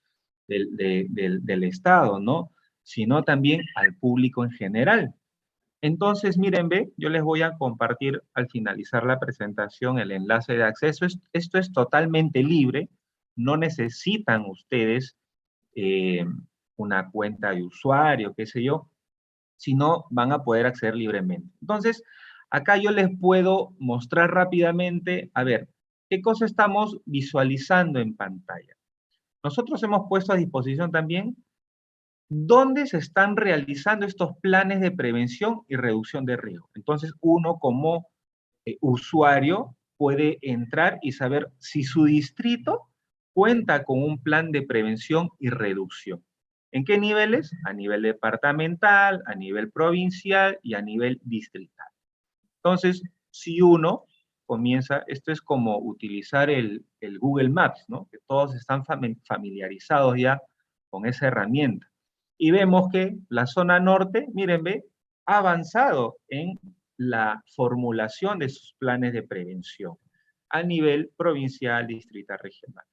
del Estado, ¿no? Sino también al público en general. Entonces, miren, ve, yo les voy a compartir al finalizar la presentación el enlace de acceso. Esto es totalmente libre, no necesitan ustedes una cuenta de usuario, qué sé yo, sino van a poder acceder libremente. Entonces, acá yo les puedo mostrar rápidamente, a ver, qué cosa estamos visualizando en pantalla. Nosotros hemos puesto a disposición también dónde se están realizando estos planes de prevención y reducción de riesgo. Entonces, uno como usuario puede entrar y saber si su distrito cuenta con un plan de prevención y reducción. ¿En qué niveles? A nivel departamental, a nivel provincial y a nivel distrital. Entonces, si uno comienza, esto es como utilizar el Google Maps, ¿no? Que todos están familiarizados ya con esa herramienta. Y vemos que la zona norte, miren, ve, ha avanzado en la formulación de sus planes de prevención a nivel provincial, distrital, regional.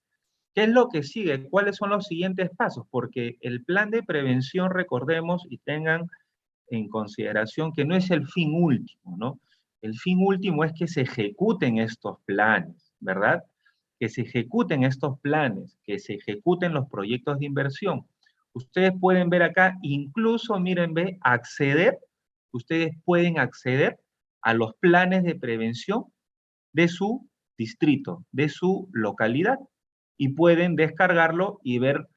¿Qué es lo que sigue? ¿Cuáles son los siguientes pasos? Porque el plan de prevención, recordemos y tengan en consideración que no es el fin último, ¿no? El fin último es que se ejecuten estos planes, ¿verdad? Que se ejecuten estos planes, que se ejecuten los proyectos de inversión. Ustedes pueden ver acá, incluso, miren, ve, ustedes pueden acceder a los planes de prevención de su distrito, de su localidad, y pueden descargarlo y ver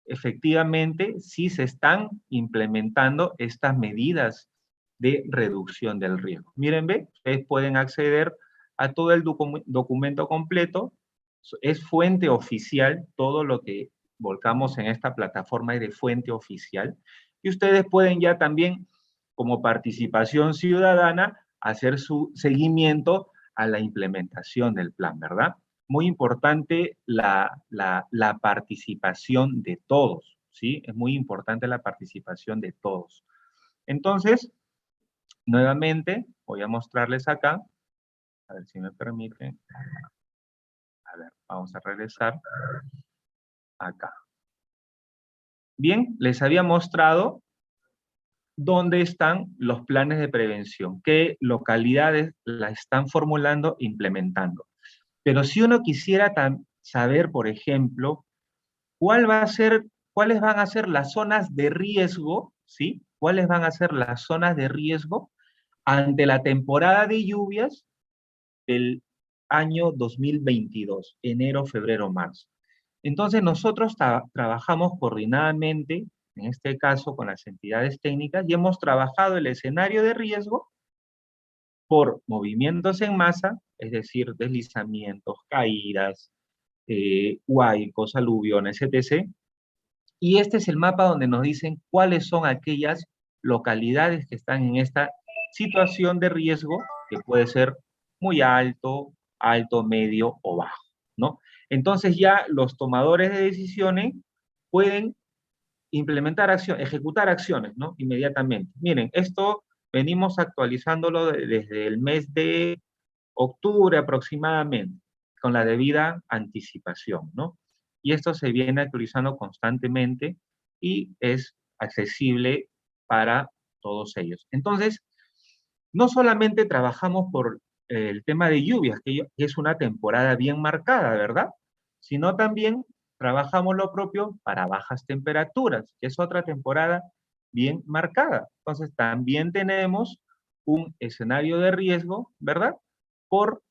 efectivamente si se están implementando estas medidas de reducción del riesgo. Miren, ve, ustedes pueden acceder a todo el documento completo, es fuente oficial, todo lo que volcamos en esta plataforma es de fuente oficial, y ustedes pueden ya también, como participación ciudadana, hacer su seguimiento a la implementación del plan, ¿verdad? muy importante la participación de todos, ¿sí? Es muy importante la participación de todos. Entonces, nuevamente, voy a mostrarles acá, a ver si me permiten. A ver, vamos a regresar acá. Bien, les había mostrado dónde están los planes de prevención, qué localidades la están formulando e implementando. Pero si uno quisiera saber, por ejemplo, cuáles van a ser las zonas de riesgo, ¿sí? ¿Cuáles van a ser las zonas de riesgo ante la temporada de lluvias del año 2022, enero, febrero, marzo? Entonces nosotros trabajamos coordinadamente, en este caso con las entidades técnicas, y hemos trabajado el escenario de riesgo por movimientos en masa, es decir, deslizamientos, caídas, huaicos, aluviones, etc. Y este es el mapa donde nos dicen cuáles son aquellas localidades que están en esta situación de riesgo, que puede ser muy alto, alto, medio o bajo, ¿no? Entonces ya los tomadores de decisiones pueden implementar acciones, ejecutar acciones, ¿no? Inmediatamente. Miren, esto venimos actualizándolo desde el mes de octubre aproximadamente, con la debida anticipación, ¿no? Y esto se viene actualizando constantemente y es accesible para todos ellos. Entonces, no solamente trabajamos por el tema de lluvias, que es una temporada bien marcada, ¿verdad? Sino también trabajamos lo propio para bajas temperaturas, que es otra temporada bien marcada. Entonces, también tenemos un escenario de riesgo, ¿verdad? Por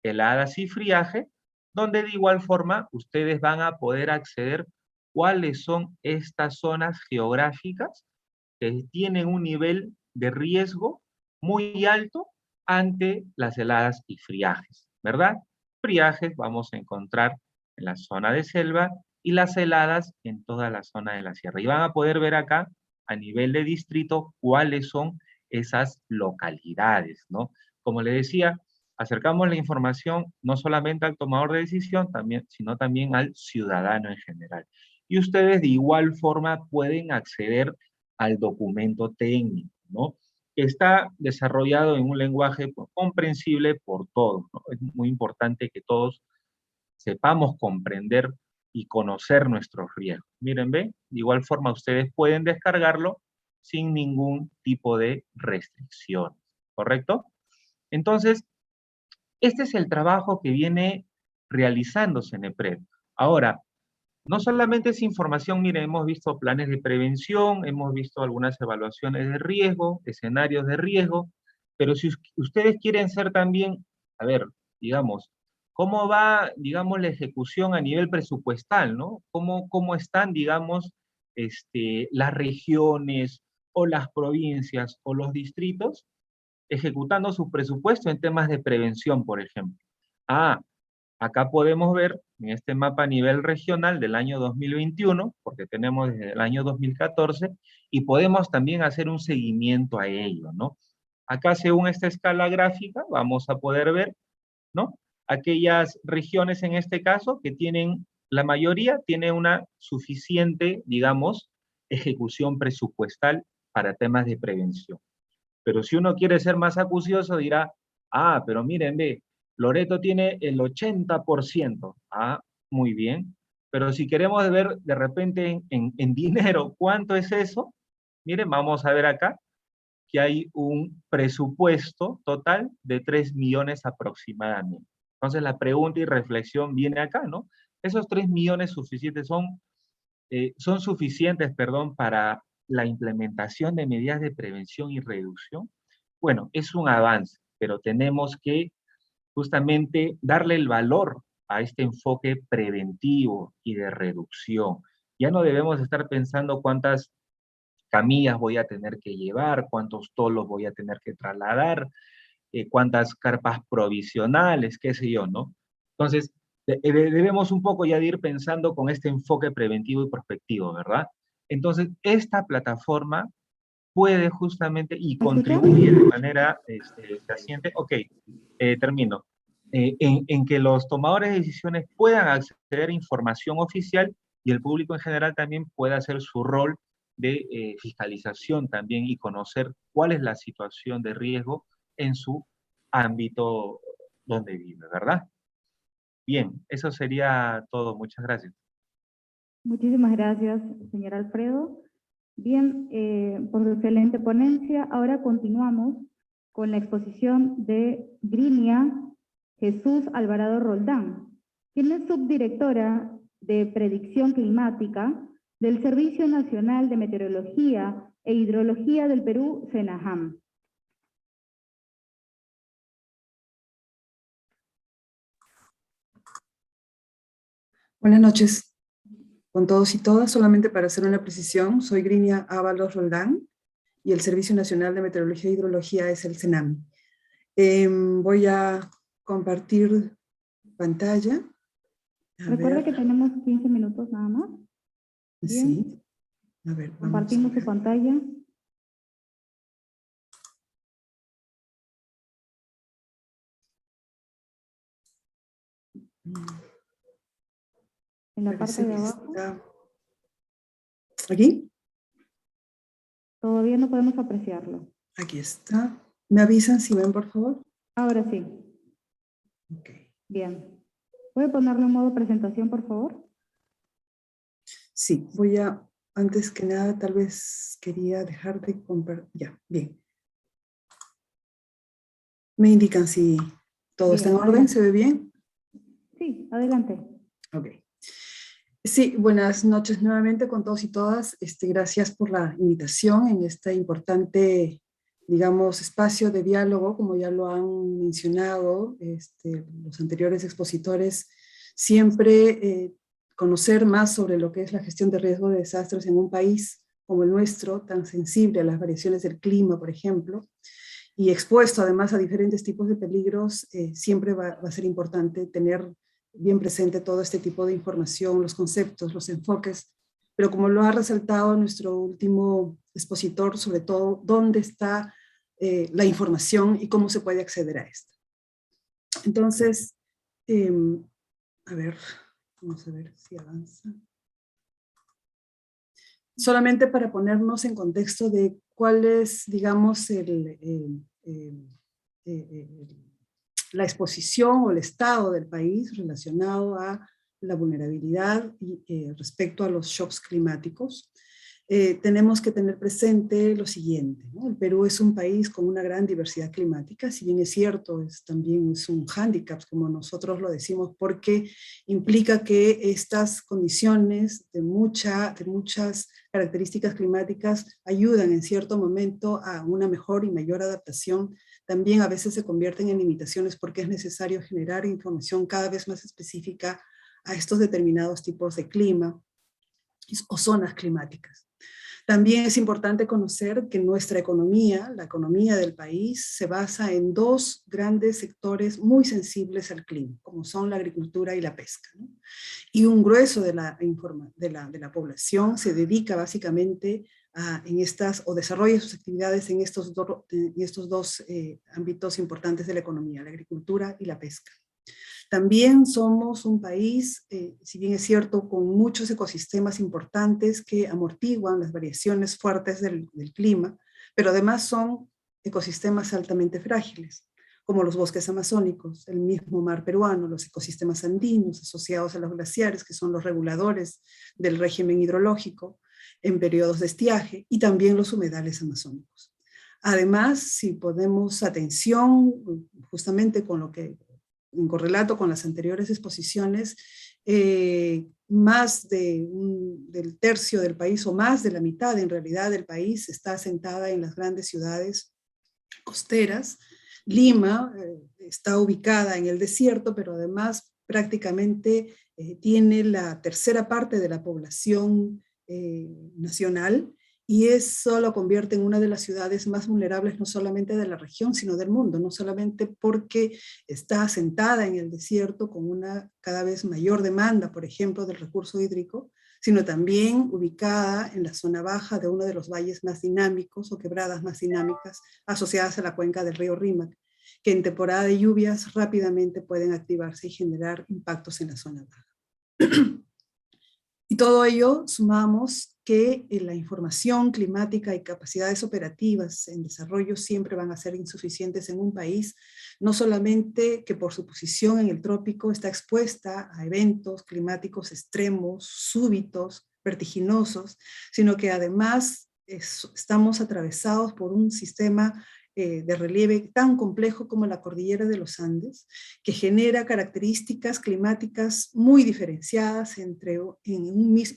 heladas y friaje, donde de igual forma ustedes van a poder acceder cuáles son estas zonas geográficas que tienen un nivel de riesgo muy alto ante las heladas y friajes, ¿verdad? Friajes vamos a encontrar en la zona de selva y las heladas en toda la zona de la sierra. Y van a poder ver acá, a nivel de distrito, cuáles son esas localidades, ¿no? Como le decía, acercamos la información no solamente al tomador de decisión, sino también al ciudadano en general. Y ustedes de igual forma pueden acceder al documento técnico, ¿no? Que está desarrollado en un lenguaje comprensible por todos, ¿no? Es muy importante que todos sepamos comprender y conocer nuestros riesgos. Miren, ve, de igual forma ustedes pueden descargarlo sin ningún tipo de restricciones, ¿correcto? Entonces, este es el trabajo que viene realizándose en EPRED. Ahora, no solamente es información, mire, hemos visto planes de prevención, hemos visto algunas evaluaciones de riesgo, escenarios de riesgo, pero si ustedes quieren ser también, a ver, digamos, ¿cómo va, digamos, la ejecución a nivel presupuestal, ¿no? ¿Cómo están, digamos, las regiones o las provincias o los distritos ejecutando su presupuesto en temas de prevención, por ejemplo? Acá podemos ver en este mapa a nivel regional del año 2021, porque tenemos desde el año 2014, y podemos también hacer un seguimiento a ello, ¿no? Acá, según esta escala gráfica, vamos a poder ver, ¿no? Aquellas regiones, en este caso, que tienen, la mayoría tiene una suficiente, digamos, ejecución presupuestal para temas de prevención. Pero si uno quiere ser más acucioso, dirá, pero miren, ve, Loreto tiene el 80%. Muy bien. Pero si queremos ver de repente en dinero cuánto es eso, miren, vamos a ver acá que hay un presupuesto total de 3 millones aproximadamente. Entonces la pregunta y reflexión viene acá, ¿no? Esos 3 millones suficientes son suficientes, perdón, para la implementación de medidas de prevención y reducción. Bueno, es un avance, pero tenemos que justamente darle el valor a este enfoque preventivo y de reducción. Ya no debemos estar pensando cuántas camillas voy a tener que llevar, cuántos tolos voy a tener que trasladar, cuántas carpas provisionales, qué sé yo, ¿no? Entonces, debemos un poco ya de ir pensando con este enfoque preventivo y prospectivo, ¿verdad? Entonces, esta plataforma puede justamente y contribuye de manera fehaciente. Ok, termino. en que los tomadores de decisiones puedan acceder a información oficial y el público en general también pueda hacer su rol de fiscalización también y conocer cuál es la situación de riesgo en su ámbito donde vive, ¿verdad? Bien, eso sería todo. Muchas gracias. Muchísimas gracias, señor Alfredo. Bien, por su excelente ponencia. Ahora continuamos con la exposición de Grinia Jesús Alvarado Roldán, quien es subdirectora de Predicción Climática del Servicio Nacional de Meteorología e Hidrología del Perú, SENAHAM. Buenas noches con todos y todas. Solamente para hacer una precisión, soy Grinia Ábalos Roldán y el Servicio Nacional de Meteorología e Hidrología es el SENAMI. Voy a compartir pantalla. Recuerda que tenemos 15 minutos nada más. Bien. Sí. A ver, compartimos su pantalla. En la parte de abajo. ¿Aquí? Todavía no podemos apreciarlo. Aquí está. ¿Me avisan si ven, por favor? Ahora sí. Okay. Bien. ¿Puede ponerlo en modo presentación, por favor? Sí, voy a, antes que nada, tal vez quería dejar de compartir. Ya, bien. Me indican si todo está en orden, ¿se ve bien? Sí, adelante. Ok. Sí, buenas noches nuevamente con todos y todas. Gracias por la invitación en este importante, digamos, espacio de diálogo, como ya lo han mencionado los anteriores expositores. Siempre conocer más sobre lo que es la gestión de riesgo de desastres en un país como el nuestro, tan sensible a las variaciones del clima, por ejemplo, y expuesto además a diferentes tipos de peligros, siempre va a ser importante tener bien presente todo este tipo de información, los conceptos, los enfoques, pero como lo ha resaltado nuestro último expositor, sobre todo, dónde está la información y cómo se puede acceder a esta. Entonces, a ver, vamos a ver si avanza. Solamente para ponernos en contexto de cuál es, digamos, la exposición o el estado del país relacionado a la vulnerabilidad y respecto a los shocks climáticos. Tenemos que tener presente lo siguiente, ¿no? El Perú es un país con una gran diversidad climática, si bien es cierto, también es un hándicap, como nosotros lo decimos, porque implica que estas condiciones de muchas características climáticas ayudan en cierto momento a una mejor y mayor adaptación. También a veces se convierten en limitaciones porque es necesario generar información cada vez más específica a estos determinados tipos de clima o zonas climáticas. También es importante conocer que nuestra economía, la economía del país, se basa en dos grandes sectores muy sensibles al clima, como son la agricultura y la pesca, ¿no? Y un grueso de la población se dedica básicamente o desarrolla sus actividades en estos dos ámbitos importantes de la economía, la agricultura y la pesca. También somos un país, si bien es cierto, con muchos ecosistemas importantes que amortiguan las variaciones fuertes del clima, pero además son ecosistemas altamente frágiles, como los bosques amazónicos, el mismo mar peruano, los ecosistemas andinos asociados a los glaciares, que son los reguladores del régimen hidrológico en periodos de estiaje, y también los humedales amazónicos. Además, si ponemos atención justamente con lo que en correlato con las anteriores exposiciones, más del tercio del país, o más de la mitad en realidad del país, está asentada en las grandes ciudades costeras. Lima está ubicada en el desierto, pero además prácticamente tiene la tercera parte de la población nacional, y eso lo convierte en una de las ciudades más vulnerables no solamente de la región, sino del mundo, no solamente porque está asentada en el desierto con una cada vez mayor demanda, por ejemplo, del recurso hídrico, sino también ubicada en la zona baja de uno de los valles más dinámicos o quebradas más dinámicas asociadas a la cuenca del río Rímac, que en temporada de lluvias rápidamente pueden activarse y generar impactos en la zona baja. Y todo ello sumamos que la información climática y capacidades operativas en desarrollo siempre van a ser insuficientes en un país, no solamente que por su posición en el trópico está expuesta a eventos climáticos extremos, súbitos, vertiginosos, sino que además estamos atravesados por un sistema de relieve tan complejo como la cordillera de los Andes, que genera características climáticas muy diferenciadas en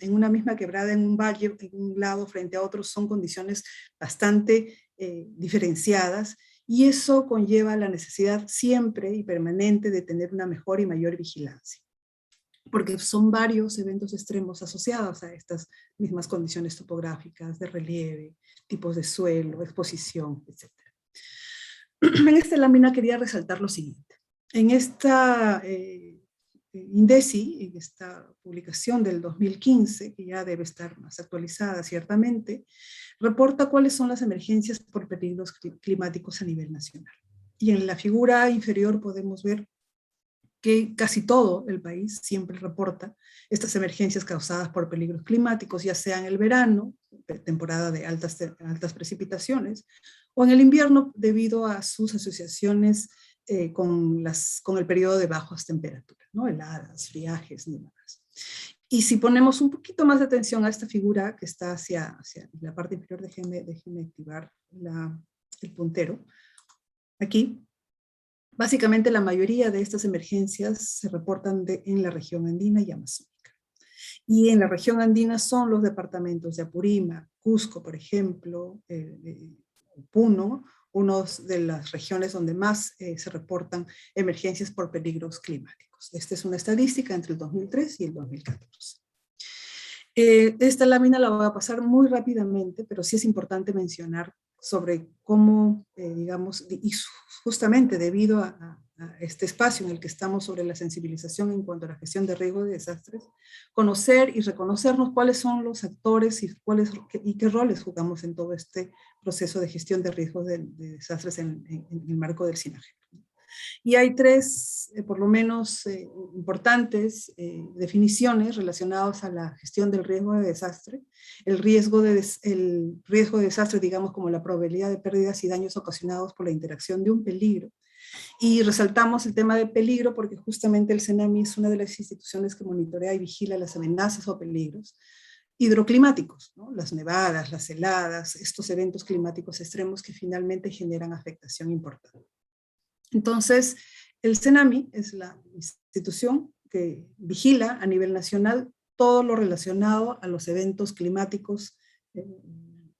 una misma quebrada, en un valle, en un lado frente a otro, son condiciones bastante diferenciadas, y eso conlleva la necesidad siempre y permanente de tener una mejor y mayor vigilancia, porque son varios eventos extremos asociados a estas mismas condiciones topográficas, de relieve, tipos de suelo, exposición, etc. En esta lámina quería resaltar lo siguiente. En esta INDECI, en esta publicación del 2015, que ya debe estar más actualizada ciertamente, reporta cuáles son las emergencias por peligros climáticos a nivel nacional. Y en la figura inferior podemos ver que casi todo el país siempre reporta estas emergencias causadas por peligros climáticos, ya sea en el verano, temporada de altas precipitaciones, o en el invierno debido a sus asociaciones con el periodo de bajas temperaturas, ¿no? Heladas, friajes, nevadas. Y si ponemos un poquito más de atención a esta figura que está hacia la parte inferior, déjenme activar el puntero, aquí. Básicamente la mayoría de estas emergencias se reportan en la región andina y amazónica. Y en la región andina son los departamentos de Apurímac, Cusco, por ejemplo, Puno, una de las regiones donde más se reportan emergencias por peligros climáticos. Esta es una estadística entre el 2003 y el 2014. Esta lámina la voy a pasar muy rápidamente, pero sí es importante mencionar sobre cómo, digamos, y justamente debido a este espacio en el que estamos sobre la sensibilización en cuanto a la gestión de riesgos de desastres, conocer y reconocernos cuáles son los actores y qué roles jugamos en todo este proceso de gestión de riesgos de desastres en el marco del SINAGEP. Y hay tres, por lo menos, importantes definiciones relacionadas a la gestión del riesgo de desastre. El riesgo de desastre, digamos, como la probabilidad de pérdidas y daños ocasionados por la interacción de un peligro. Y resaltamos el tema de peligro porque justamente el CENAMI es una de las instituciones que monitorea y vigila las amenazas o peligros hidroclimáticos, ¿no? Las nevadas, las heladas, estos eventos climáticos extremos que finalmente generan afectación importante. Entonces, el CENAMI es la institución que vigila a nivel nacional todo lo relacionado a los eventos climáticos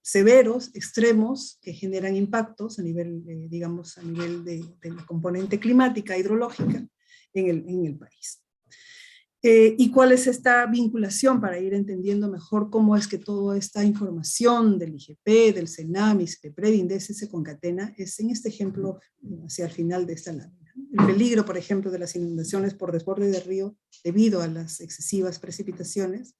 severos, extremos, que generan impactos a nivel, digamos, a nivel de la componente climática, hidrológica en el país. ¿Y cuál es esta vinculación para ir entendiendo mejor cómo es que toda esta información del IGP, del CENAMI, CEPRED, INDECI se concatena? Es en este ejemplo hacia el final de esta lámina. El peligro, por ejemplo, de las inundaciones por desborde de río debido a las excesivas precipitaciones,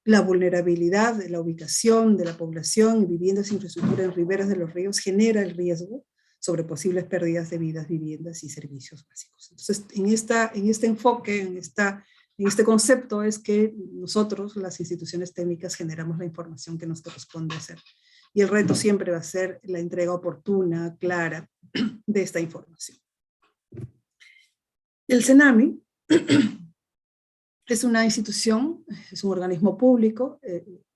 la vulnerabilidad de la ubicación de la población y viviendas e infraestructura en riberas de los ríos genera el riesgo sobre posibles pérdidas de vidas, viviendas y servicios básicos. Entonces, en este enfoque, en este concepto es que nosotros, las instituciones técnicas, generamos la información que nos corresponde hacer. Y el reto siempre va a ser la entrega oportuna, clara, de esta información. El CENAMI es una institución, es un organismo público,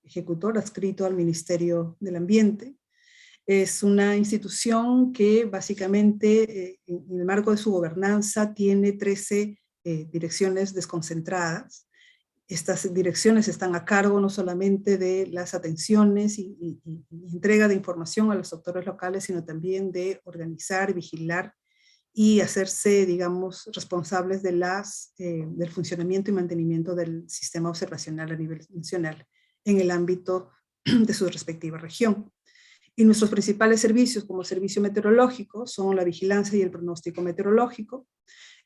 ejecutor adscrito al Ministerio del Ambiente. Es una institución que básicamente, en el marco de su gobernanza, tiene 13 direcciones desconcentradas. Estas direcciones están a cargo no solamente de las atenciones y entrega de información a los actores locales, sino también de organizar, vigilar y hacerse, digamos, responsables de del funcionamiento y mantenimiento del sistema observacional a nivel nacional en el ámbito de su respectiva región. Y nuestros principales servicios como servicio meteorológico son la vigilancia y el pronóstico meteorológico,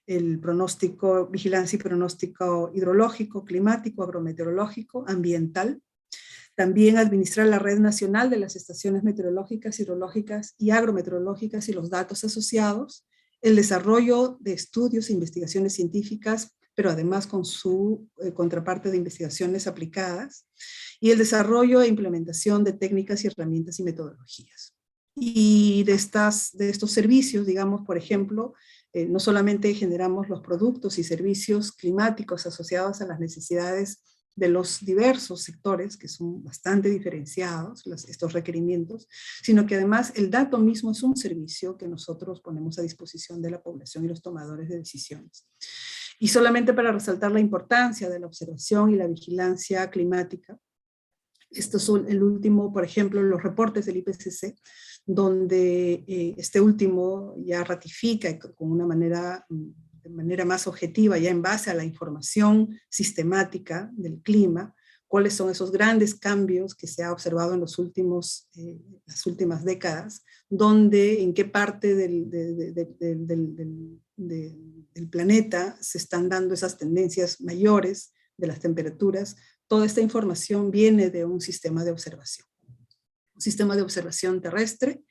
el pronóstico, vigilancia y pronóstico hidrológico, climático, agrometeorológico, ambiental. También administrar la red nacional de las estaciones meteorológicas, hidrológicas y agrometeorológicas y los datos asociados, el desarrollo de estudios e investigaciones científicas, pero además con su contraparte de investigaciones aplicadas, y el desarrollo e implementación de técnicas y herramientas y metodologías. Y de estos servicios, digamos, por ejemplo, no solamente generamos los productos y servicios climáticos asociados a las necesidades de los diversos sectores, que son bastante diferenciados, estos requerimientos, sino que además el dato mismo es un servicio que nosotros ponemos a disposición de la población y los tomadores de decisiones. Y solamente para resaltar la importancia de la observación y la vigilancia climática, estos son el último, por ejemplo, los reportes del IPCC, donde este último ya ratifica con de manera más objetiva, ya en base a la información sistemática del clima, cuáles son esos grandes cambios que se ha observado en las últimas décadas, donde en qué parte del planeta se están dando esas tendencias mayores de las temperaturas. Toda esta información viene de un sistema de observación. Un sistema de observación terrestre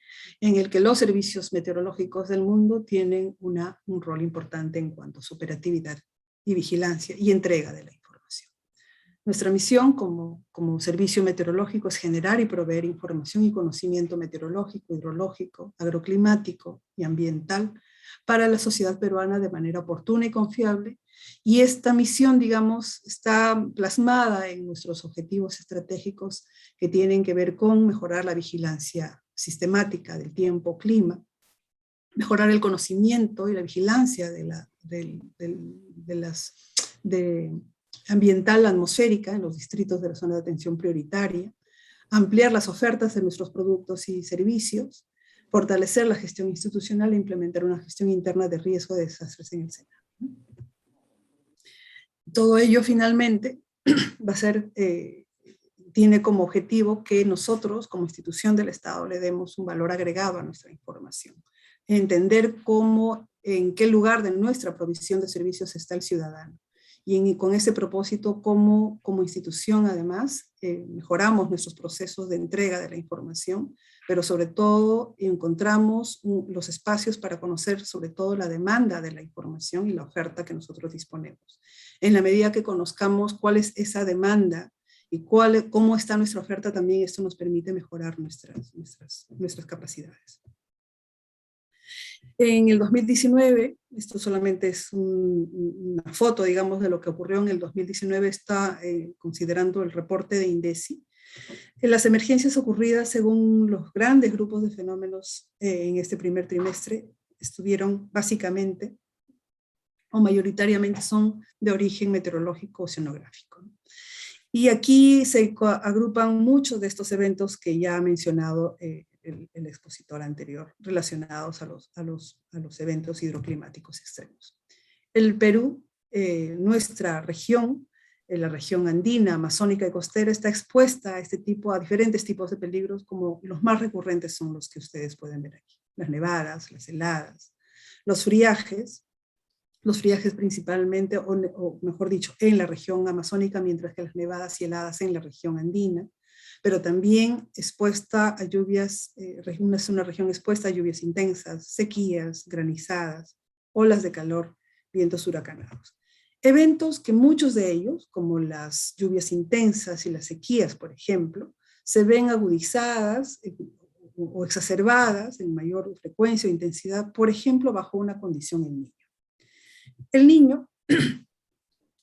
en el que los servicios meteorológicos del mundo tienen un rol importante en cuanto a su operatividad y vigilancia y entrega de la información. Nuestra misión como servicio meteorológico es generar y proveer información y conocimiento meteorológico, hidrológico, agroclimático y ambiental para la sociedad peruana de manera oportuna y confiable. Y esta misión, digamos, está plasmada en nuestros objetivos estratégicos que tienen que ver con mejorar la vigilancia sistemática del tiempo, clima, mejorar el conocimiento y la vigilancia ambiental atmosférica en los distritos de la zona de atención prioritaria, ampliar las ofertas de nuestros productos y servicios, fortalecer la gestión institucional e implementar una gestión interna de riesgo de desastres en el Senado. Todo ello finalmente va a ser, tiene como objetivo que nosotros como institución del Estado le demos un valor agregado a nuestra información. Entender en qué lugar de nuestra provisión de servicios está el ciudadano. Y con ese propósito, como institución además, mejoramos nuestros procesos de entrega de la información, pero sobre todo encontramos los espacios para conocer sobre todo la demanda de la información y la oferta que nosotros disponemos. En la medida que conozcamos cuál es esa demanda y cómo está nuestra oferta, también esto nos permite mejorar nuestras capacidades. En el 2019, esto solamente es una foto, digamos, de lo que ocurrió en el 2019, está considerando el reporte de INDECI. Las emergencias ocurridas según los grandes grupos de fenómenos en este primer trimestre estuvieron básicamente o mayoritariamente son de origen meteorológico oceanográfico. Y aquí se agrupan muchos de estos eventos que ya ha mencionado el expositor anterior, relacionados a los eventos hidroclimáticos extremos. El Perú, nuestra región, la región andina, amazónica y costera, está expuesta a diferentes tipos de peligros, como los más recurrentes son los que ustedes pueden ver aquí. Las nevadas, las heladas, los friajes principalmente, o mejor dicho, en la región amazónica, mientras que las nevadas y heladas en la región andina, pero también expuesta a lluvias, es una región expuesta a lluvias intensas, sequías, granizadas, olas de calor, vientos huracanados. Eventos que muchos de ellos, como las lluvias intensas y las sequías, por ejemplo, se ven agudizadas o exacerbadas en mayor frecuencia o intensidad, por ejemplo, bajo una condición El Niño. El Niño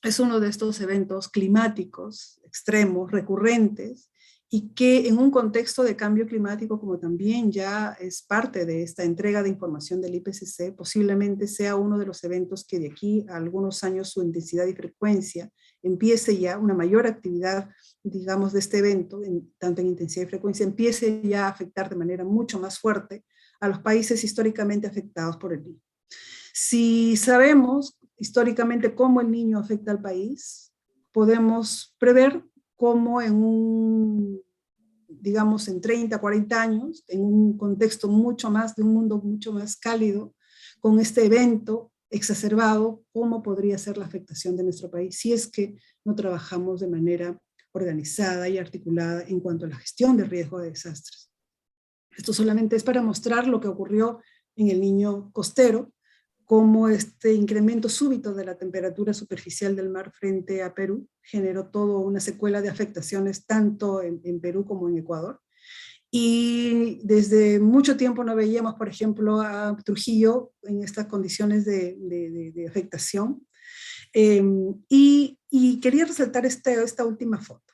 es uno de estos eventos climáticos extremos, recurrentes, y que en un contexto de cambio climático, como también ya es parte de esta entrega de información del IPCC, posiblemente sea uno de los eventos que de aquí a algunos años su intensidad y frecuencia empiece ya una mayor actividad, digamos, de este evento, tanto en intensidad y frecuencia, empiece ya a afectar de manera mucho más fuerte a los países históricamente afectados por el Niño. Si sabemos históricamente cómo el Niño afecta al país, podemos prever cómo digamos en 30, 40 años, en un contexto de un mundo mucho más cálido, con este evento exacerbado, cómo podría ser la afectación de nuestro país si es que no trabajamos de manera organizada y articulada en cuanto a la gestión de riesgo de desastres. Esto solamente es para mostrar lo que ocurrió en el Niño costero, cómo este incremento súbito de la temperatura superficial del mar frente a Perú generó toda una secuela de afectaciones tanto en Perú como en Ecuador. Y desde mucho tiempo no veíamos, por ejemplo, a Trujillo en estas condiciones de afectación. Y quería resaltar esta última foto.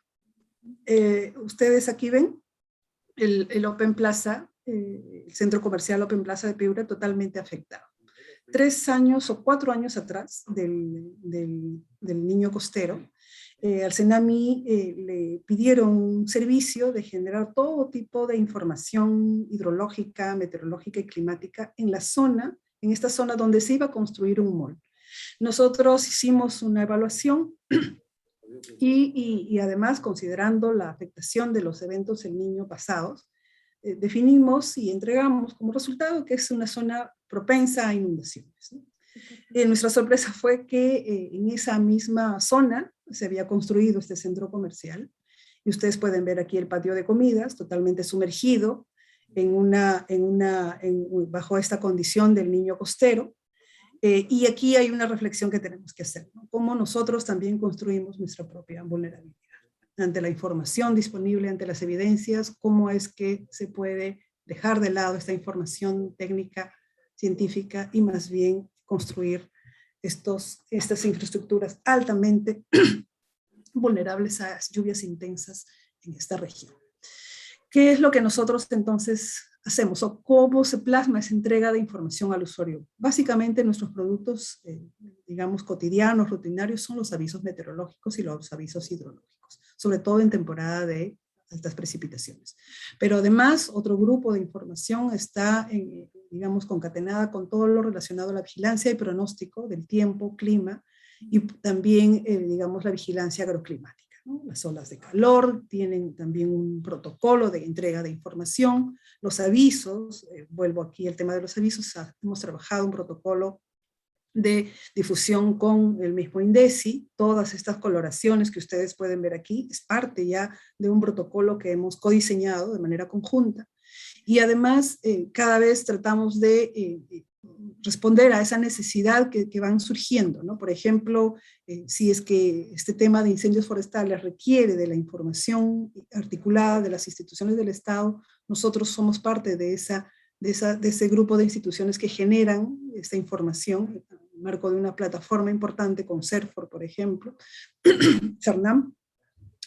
Ustedes aquí ven el Open Plaza, el centro comercial Open Plaza de Piura totalmente afectado. 3 años o 4 años atrás del niño costero, al CENAMI le pidieron un servicio de generar todo tipo de información hidrológica, meteorológica y climática en esta zona donde se iba a construir un mall. Nosotros hicimos una evaluación y además, considerando la afectación de los eventos El Niño pasados, definimos y entregamos como resultado que es una zona propensa a inundaciones, ¿no? Nuestra sorpresa fue que en esa misma zona se había construido este centro comercial, y ustedes pueden ver aquí el patio de comidas totalmente sumergido bajo esta condición del niño costero. Y aquí hay una reflexión que tenemos que hacer, ¿no? Cómo nosotros también construimos nuestra propia vulnerabilidad. Ante la información disponible, ante las evidencias, cómo es que se puede dejar de lado esta información técnica, científica, y más bien construir estas infraestructuras altamente vulnerables a lluvias intensas en esta región. ¿Qué es lo que nosotros entonces hacemos o cómo se plasma esa entrega de información al usuario? Básicamente nuestros productos, digamos, cotidianos, rutinarios, son los avisos meteorológicos y los avisos hidrológicos, sobre todo en temporada de altas precipitaciones. Pero además, otro grupo de información está, digamos, concatenada con todo lo relacionado a la vigilancia y pronóstico del tiempo, clima, y también, digamos, la vigilancia agroclimática, ¿no? Las olas de calor tienen también un protocolo de entrega de información. Los avisos, vuelvo aquí al tema de los avisos, hemos trabajado un protocolo de difusión con el mismo INDECI. Todas estas coloraciones que ustedes pueden ver aquí es parte ya de un protocolo que hemos codiseñado de manera conjunta, y además cada vez tratamos de responder a esa necesidad que van surgiendo, ¿no? Por ejemplo, si es que este tema de incendios forestales requiere de la información articulada de las instituciones del Estado, nosotros somos parte de ese grupo de instituciones que generan esta información en el marco de una plataforma importante con CERFOR, por ejemplo, CERNAM,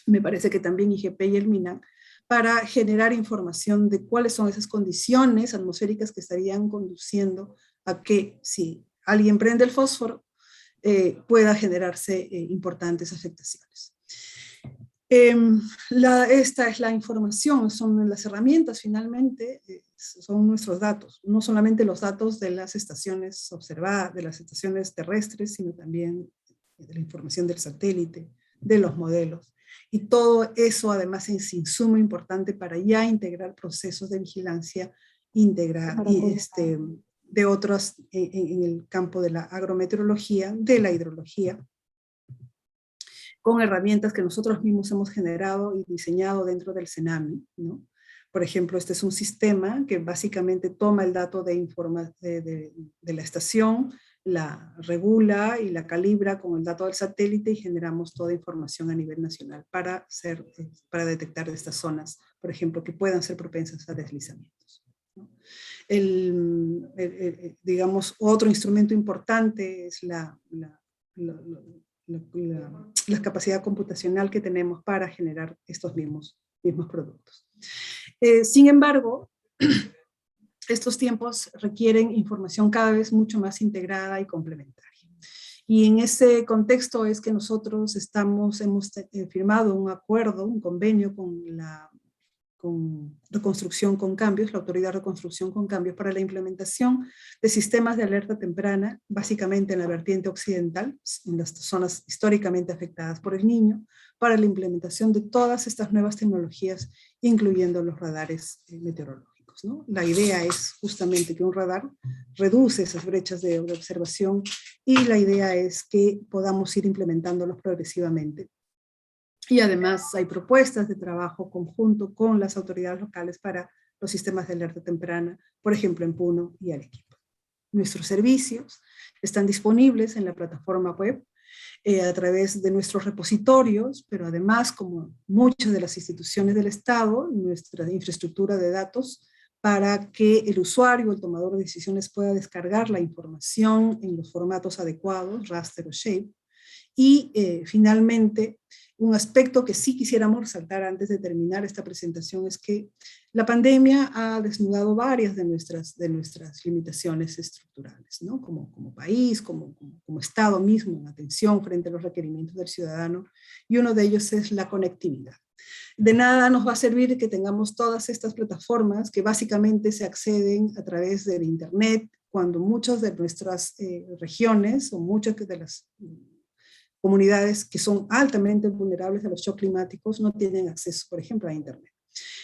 me parece que también IGP y el MINAC, para generar información de cuáles son esas condiciones atmosféricas que estarían conduciendo a que si alguien prende el fósforo pueda generarse importantes afectaciones. Esta es la información, son las herramientas finalmente, son nuestros datos, no solamente los datos de las estaciones observadas, de las estaciones terrestres, sino también de la información del satélite, de los modelos. Y todo eso además es insumo importante para ya integrar procesos de vigilancia integrada de otros en el campo de la agrometeorología, de la hidrología, con herramientas que nosotros mismos hemos generado y diseñado dentro del CENAMI, ¿no? Por ejemplo, este es un sistema que básicamente toma el dato de la estación, la regula y la calibra con el dato del satélite, y generamos toda información a nivel nacional para detectar estas zonas, por ejemplo, que puedan ser propensas a deslizamientos, ¿no? Digamos, otro instrumento importante es la capacidad computacional que tenemos para generar estos mismos productos. Sin embargo, estos tiempos requieren información cada vez mucho más integrada y complementaria. Y en ese contexto es que nosotros hemos firmado un acuerdo, un convenio con Reconstrucción con Cambios, la Autoridad de Reconstrucción con Cambios, para la implementación de sistemas de alerta temprana, básicamente en la vertiente occidental, en las zonas históricamente afectadas por el Niño, para la implementación de todas estas nuevas tecnologías, incluyendo los radares meteorológicos, ¿no? La idea es justamente que un radar reduce esas brechas de observación, y la idea es que podamos ir implementándolos progresivamente. Y además hay propuestas de trabajo conjunto con las autoridades locales para los sistemas de alerta temprana, por ejemplo en Puno y Arequipa. nuestros servicios están disponibles en la plataforma web a través de nuestros repositorios, pero además, como muchas de las instituciones del Estado, nuestra infraestructura de datos para que el usuario, el tomador de decisiones, pueda descargar la información en los formatos adecuados, raster o shape. Y finalmente, un aspecto que sí quisiéramos resaltar antes de terminar esta presentación es que la pandemia ha desnudado varias de nuestras limitaciones estructurales, ¿no? Como país, como Estado mismo, en atención frente a los requerimientos del ciudadano, y uno de ellos es la conectividad. De nada nos va a servir que tengamos todas estas plataformas que básicamente se acceden a través del Internet, cuando muchas de nuestras regiones o muchas de las comunidades que son altamente vulnerables a los shocks climáticos no tienen acceso, por ejemplo, a Internet.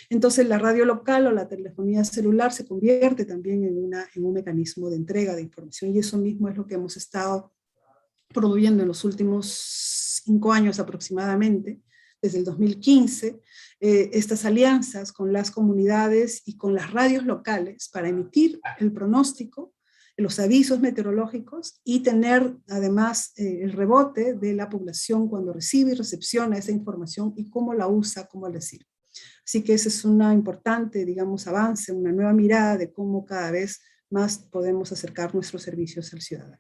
Entonces la radio local o la telefonía celular se convierte también en un mecanismo de entrega de información, y eso mismo es lo que hemos estado promoviendo en los últimos 5 años aproximadamente, desde el 2015, estas alianzas con las comunidades y con las radios locales para emitir el pronóstico, los avisos meteorológicos, y tener además el rebote de la población cuando recibe y recepciona esa información y cómo la usa, cómo le sirve. Así que ese es un importante, digamos, avance, una nueva mirada de cómo cada vez más podemos acercar nuestros servicios al ciudadano.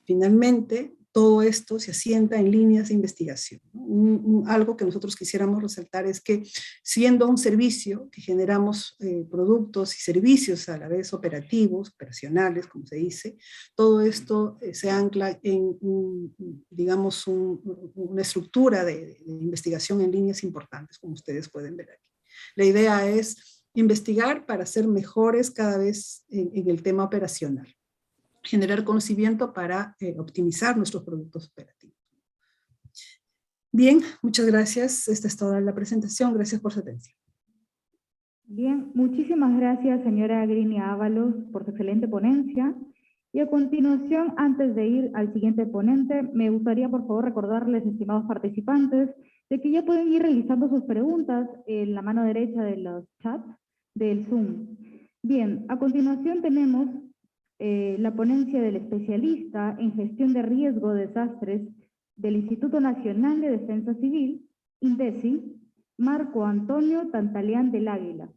Finalmente, todo esto se asienta en líneas de investigación, ¿no? Algo que nosotros quisiéramos resaltar es que, siendo un servicio que generamos productos y servicios a la vez operacionales, como se dice, todo esto se ancla en, digamos, una estructura de investigación en líneas importantes, como ustedes pueden ver aquí. La idea es investigar para ser mejores cada vez en el tema operacional, generar conocimiento para optimizar nuestros productos operativos. Bien, muchas gracias. Esta es toda la presentación. Gracias por su atención. Bien, muchísimas gracias, señora Grini Ábalos, por su excelente ponencia. Y a continuación, antes de ir al siguiente ponente, me gustaría, por favor, recordarles, estimados participantes, de que ya pueden ir realizando sus preguntas en la mano derecha de los chats del Zoom. Bien, a continuación tenemos la ponencia del especialista en gestión de riesgo de desastres del Instituto Nacional de Defensa Civil, INDECI, Marco Antonio Tantaleán del Águila.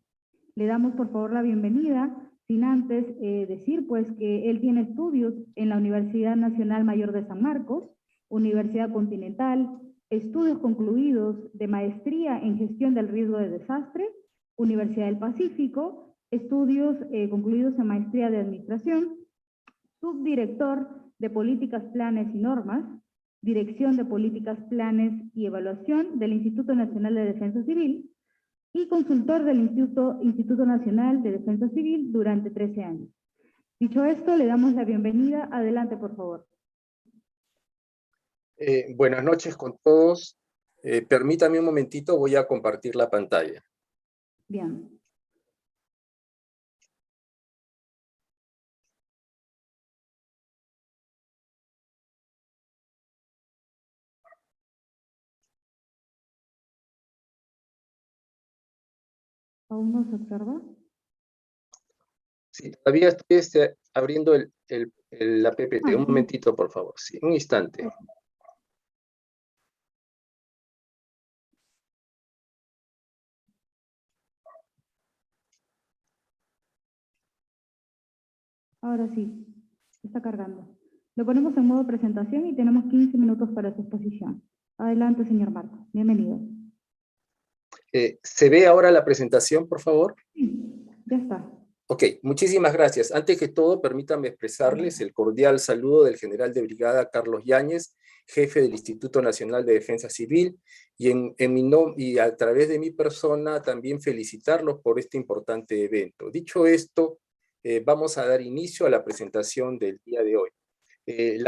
Le damos por favor la bienvenida, sin antes decir pues que él tiene estudios en la Universidad Nacional Mayor de San Marcos, Universidad Continental, estudios concluidos de maestría en gestión del riesgo de desastre, Universidad del Pacífico, estudios concluidos en maestría de administración, subdirector de políticas, planes y normas, dirección de políticas, planes y evaluación del Instituto Nacional de Defensa Civil y consultor del Instituto Nacional de Defensa Civil durante 13 años. Dicho esto, le damos la bienvenida. Adelante, por favor. Buenas noches con todos. Permítame un momentito, voy a compartir la pantalla. Bien. ¿Aún no se observa? Sí, todavía estoy abriendo la PPT. Un momentito, por favor. Sí, un instante. Ahora sí, está cargando. Lo ponemos en modo presentación y tenemos 15 minutos para su exposición. Adelante, señor Marco. Bienvenido. ¿Se ve ahora la presentación, por favor? Sí, ya está. Ok, muchísimas gracias. Antes que todo, permítanme expresarles el cordial saludo del general de brigada Carlos Yáñez, jefe del Instituto Nacional de Defensa Civil, y a través de mi persona también felicitarlos por este importante evento. Dicho esto, vamos a dar inicio a la presentación del día de hoy. El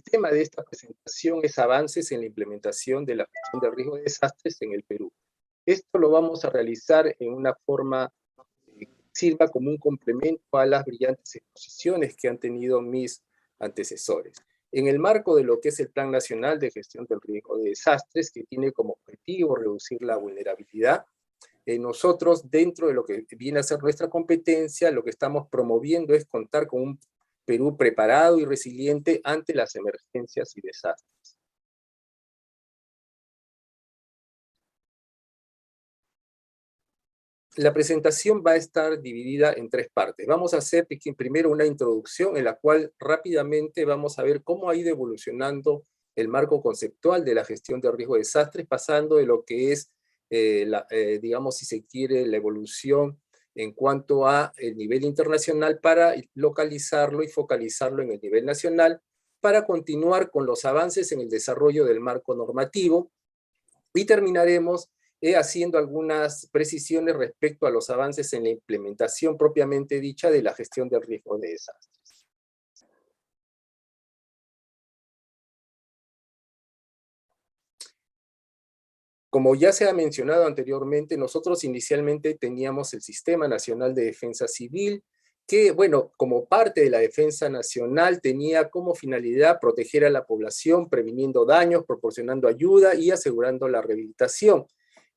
tema de esta presentación es avances en la implementación de la gestión de riesgo de desastres en el Perú. Esto lo vamos a realizar en una forma que sirva como un complemento a las brillantes exposiciones que han tenido mis antecesores. En el marco de lo que es el Plan Nacional de Gestión del Riesgo de Desastres, que tiene como objetivo reducir la vulnerabilidad, nosotros, dentro de lo que viene a ser nuestra competencia, lo que estamos promoviendo es contar con un Perú preparado y resiliente ante las emergencias y desastres. La presentación va a estar dividida en 3 partes. Vamos a hacer primero una introducción en la cual rápidamente vamos a ver cómo ha ido evolucionando el marco conceptual de la gestión de riesgo de desastres, pasando de lo que es, digamos, si se quiere, la evolución en cuanto a el nivel internacional para localizarlo y focalizarlo en el nivel nacional, para continuar con los avances en el desarrollo del marco normativo, y terminaremos haciendo algunas precisiones respecto a los avances en la implementación propiamente dicha de la gestión del riesgo de desastres. Como ya se ha mencionado anteriormente, nosotros inicialmente teníamos el Sistema Nacional de Defensa Civil, que, bueno, como parte de la defensa nacional tenía como finalidad proteger a la población, previniendo daños, proporcionando ayuda y asegurando la rehabilitación.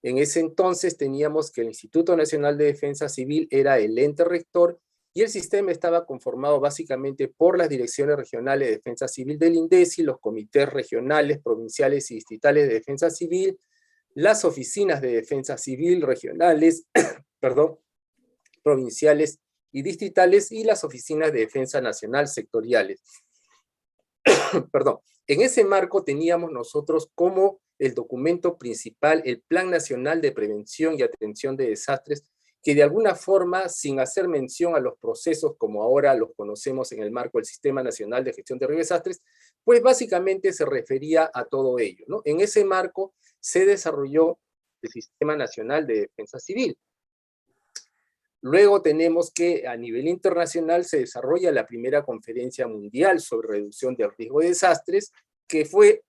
En ese entonces teníamos que el Instituto Nacional de Defensa Civil era el ente rector y el sistema estaba conformado básicamente por las direcciones regionales de defensa civil del INDECI, los comités regionales, provinciales y distritales de defensa civil, las oficinas de defensa civil regionales, provinciales y distritales, y las oficinas de defensa nacional sectoriales. En ese marco teníamos nosotros como el documento principal el Plan Nacional de Prevención y Atención de Desastres, que de alguna forma, sin hacer mención a los procesos como ahora los conocemos en el marco del Sistema Nacional de Gestión de Riesgos de Desastres, pues básicamente se refería a todo ello, ¿no? En ese marco se desarrolló el Sistema Nacional de Defensa Civil. Luego tenemos que a nivel internacional se desarrolla la primera conferencia mundial sobre reducción del riesgo de desastres, que fue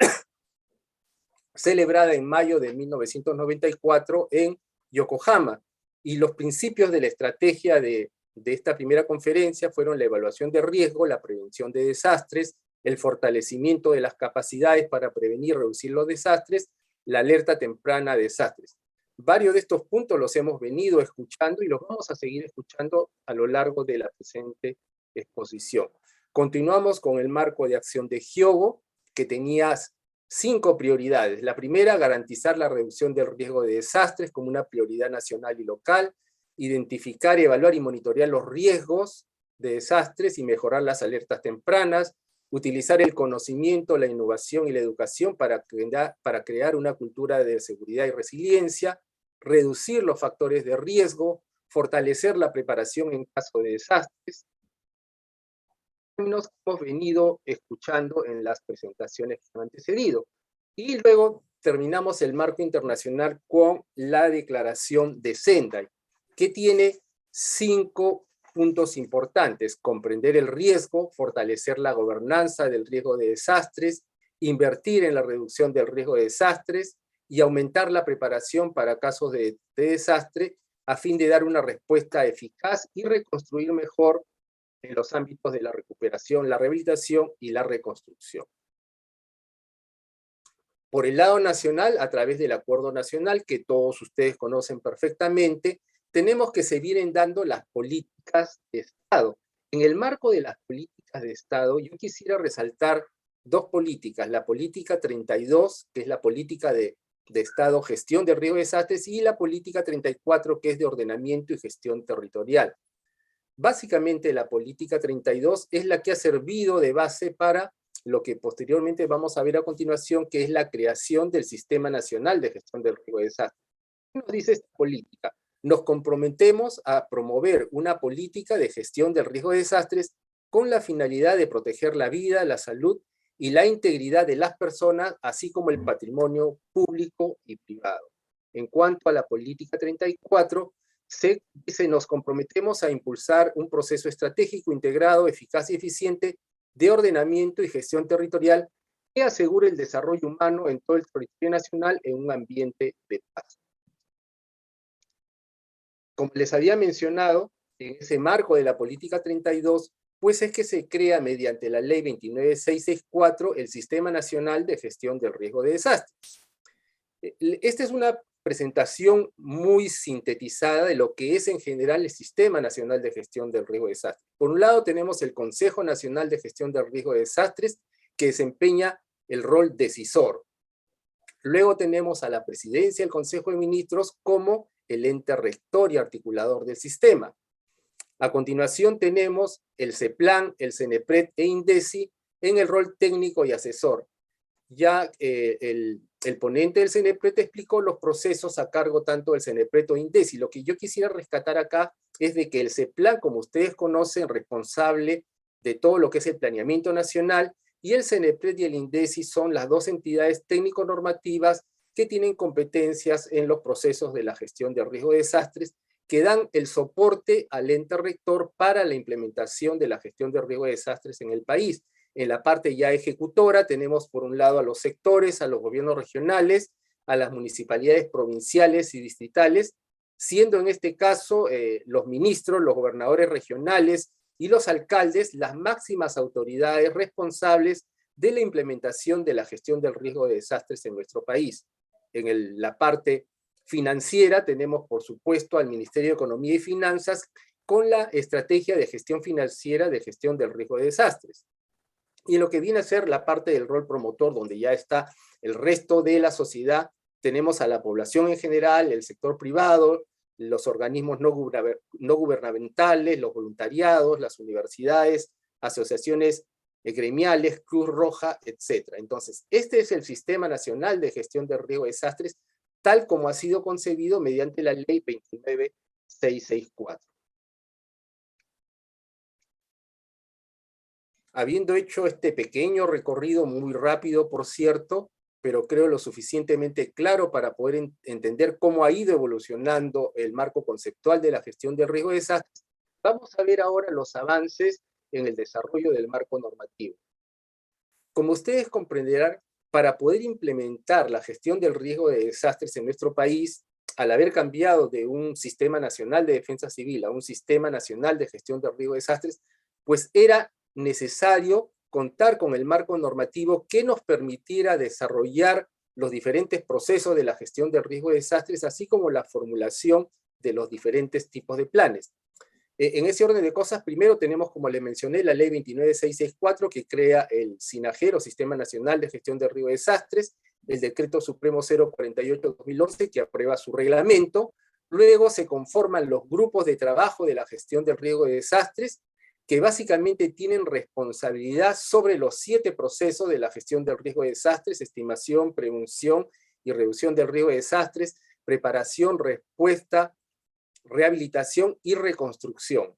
celebrada en mayo de 1994 en Yokohama. Y los principios de la estrategia de esta primera conferencia fueron la evaluación de riesgo, la prevención de desastres, el fortalecimiento de las capacidades para prevenir y reducir los desastres, la alerta temprana a desastres. Varios de estos puntos los hemos venido escuchando y los vamos a seguir escuchando a lo largo de la presente exposición. Continuamos con el marco de acción de Hyogo, que tenía 5 prioridades. La primera, garantizar la reducción del riesgo de desastres como una prioridad nacional y local, identificar, evaluar y monitorear los riesgos de desastres y mejorar las alertas tempranas, utilizar el conocimiento, la innovación y la educación para crear una cultura de seguridad y resiliencia, reducir los factores de riesgo, fortalecer la preparación en caso de desastres. Nos hemos venido escuchando en las presentaciones que han antecedido. Y luego terminamos el marco internacional con la declaración de Sendai, que tiene 5 puntos importantes: comprender el riesgo, fortalecer la gobernanza del riesgo de desastres, invertir en la reducción del riesgo de desastres y aumentar la preparación para casos de desastre a fin de dar una respuesta eficaz y reconstruir mejor en los ámbitos de la recuperación, la rehabilitación y la reconstrucción. Por el lado nacional, a través del Acuerdo Nacional, que todos ustedes conocen perfectamente, tenemos que se vienen dando las políticas de Estado. En el marco de las políticas de Estado, yo quisiera resaltar 2 políticas: la política 32, que es la política de Estado, gestión de riesgo de desastres, y la política 34, que es de ordenamiento y gestión territorial. Básicamente la política 32 es la que ha servido de base para lo que posteriormente vamos a ver a continuación, que es la creación del Sistema Nacional de Gestión del Riesgo de Desastres. ¿Qué nos dice esta política? Nos comprometemos a promover una política de gestión del riesgo de desastres con la finalidad de proteger la vida, la salud y la integridad de las personas, así como el patrimonio público y privado. En cuanto a la política 34, nos comprometemos a impulsar un proceso estratégico integrado, eficaz y eficiente de ordenamiento y gestión territorial que asegure el desarrollo humano en todo el territorio nacional en un ambiente de paz. Como les había mencionado, en ese marco de la política 32, pues es que se crea mediante la ley 29664 el Sistema Nacional de Gestión del Riesgo de Desastres. Esta es una presentación muy sintetizada de lo que es en general el Sistema Nacional de Gestión del Riesgo de Desastres. Por un lado tenemos el Consejo Nacional de Gestión del Riesgo de Desastres, que desempeña el rol decisor. Luego tenemos a la Presidencia del Consejo de Ministros como el ente rector y articulador del sistema. A continuación tenemos el CEPLAN, el CENEPRED e INDECI en el rol técnico y asesor. Ya el ponente del CENEPRED explicó los procesos a cargo tanto del CENEPRED o INDECI. Lo que yo quisiera rescatar acá es de que el CEPLAN, como ustedes conocen, responsable de todo lo que es el planeamiento nacional, y el CENEPRED y el INDECI son las dos entidades técnico-normativas que tienen competencias en los procesos de la gestión de riesgo de desastres, que dan el soporte al ente rector para la implementación de la gestión de riesgo de desastres en el país. En la parte ya ejecutora tenemos por un lado a los sectores, a los gobiernos regionales, a las municipalidades provinciales y distritales, siendo en este caso los ministros, los gobernadores regionales y los alcaldes las máximas autoridades responsables de la implementación de la gestión del riesgo de desastres en nuestro país. En la parte financiera tenemos, por supuesto, al Ministerio de Economía y Finanzas con la estrategia de gestión financiera de gestión del riesgo de desastres. Y en lo que viene a ser la parte del rol promotor, donde ya está el resto de la sociedad, tenemos a la población en general, el sector privado, los organismos no gubernamentales, los voluntariados, las universidades, asociaciones gremiales, Cruz Roja, etc. Entonces, este es el Sistema Nacional de Gestión de Riesgo de Desastres, tal como ha sido concebido mediante la Ley 29664. Habiendo hecho este pequeño recorrido, muy rápido por cierto, pero creo lo suficientemente claro para poder entender cómo ha ido evolucionando el marco conceptual de la gestión del riesgo de desastres, vamos a ver ahora los avances en el desarrollo del marco normativo. Como ustedes comprenderán, para poder implementar la gestión del riesgo de desastres en nuestro país, al haber cambiado de un Sistema Nacional de Defensa Civil a un Sistema Nacional de Gestión del Riesgo de Desastres, pues era necesario contar con el marco normativo que nos permitiera desarrollar los diferentes procesos de la gestión del riesgo de desastres, así como la formulación de los diferentes tipos de planes. En ese orden de cosas, primero tenemos, como les mencioné, la Ley 29664, que crea el SINAGER, o Sistema Nacional de Gestión del Riesgo de Desastres, el Decreto Supremo 048-2011, que aprueba su reglamento. Luego se conforman los grupos de trabajo de la gestión del riesgo de desastres, que básicamente tienen responsabilidad sobre los 7 procesos de la gestión del riesgo de desastres: estimación, prevención y reducción del riesgo de desastres, preparación, respuesta, rehabilitación y reconstrucción.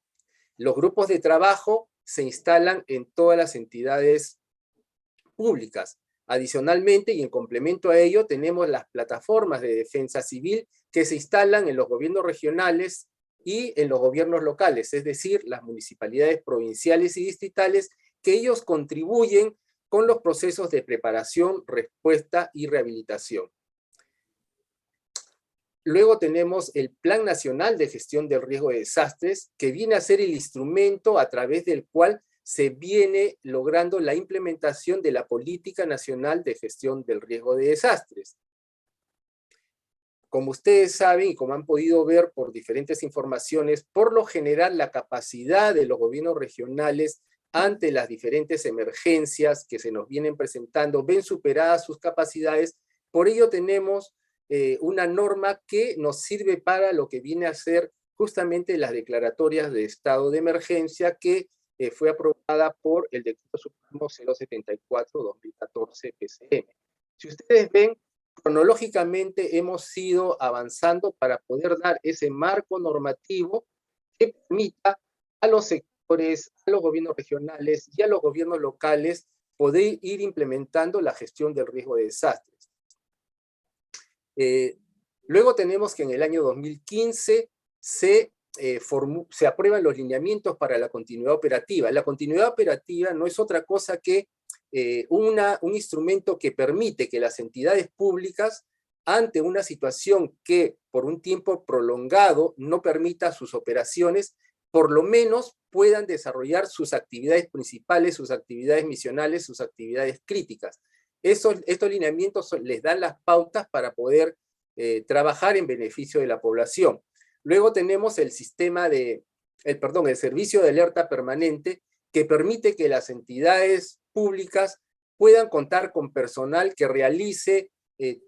Los grupos de trabajo se instalan en todas las entidades públicas. Adicionalmente, y en complemento a ello, tenemos las plataformas de defensa civil que se instalan en los gobiernos regionales y en los gobiernos locales, es decir, las municipalidades provinciales y distritales, que ellos contribuyen con los procesos de preparación, respuesta y rehabilitación. Luego tenemos el Plan Nacional de Gestión del Riesgo de Desastres, que viene a ser el instrumento a través del cual se viene logrando la implementación de la Política Nacional de Gestión del Riesgo de Desastres. Como ustedes saben y como han podido ver por diferentes informaciones, por lo general la capacidad de los gobiernos regionales ante las diferentes emergencias que se nos vienen presentando ven superadas sus capacidades. Por ello tenemos una norma que nos sirve para lo que viene a ser justamente las declaratorias de estado de emergencia, que fue aprobada por el Decreto Supremo 074-2014 PCM. Si ustedes ven, cronológicamente hemos ido avanzando para poder dar ese marco normativo que permita a los sectores, a los gobiernos regionales y a los gobiernos locales poder ir implementando la gestión del riesgo de desastres. Luego tenemos que en el año 2015 se aprueban los lineamientos para la continuidad operativa. La continuidad operativa no es otra cosa que un instrumento que permite que las entidades públicas, ante una situación que por un tiempo prolongado no permita sus operaciones, por lo menos puedan desarrollar sus actividades principales, sus actividades misionales, sus actividades críticas. Estos lineamientos les dan las pautas para poder trabajar en beneficio de la población. Luego tenemos el sistema el servicio de alerta permanente, que permite que las entidades públicas puedan contar con personal que realice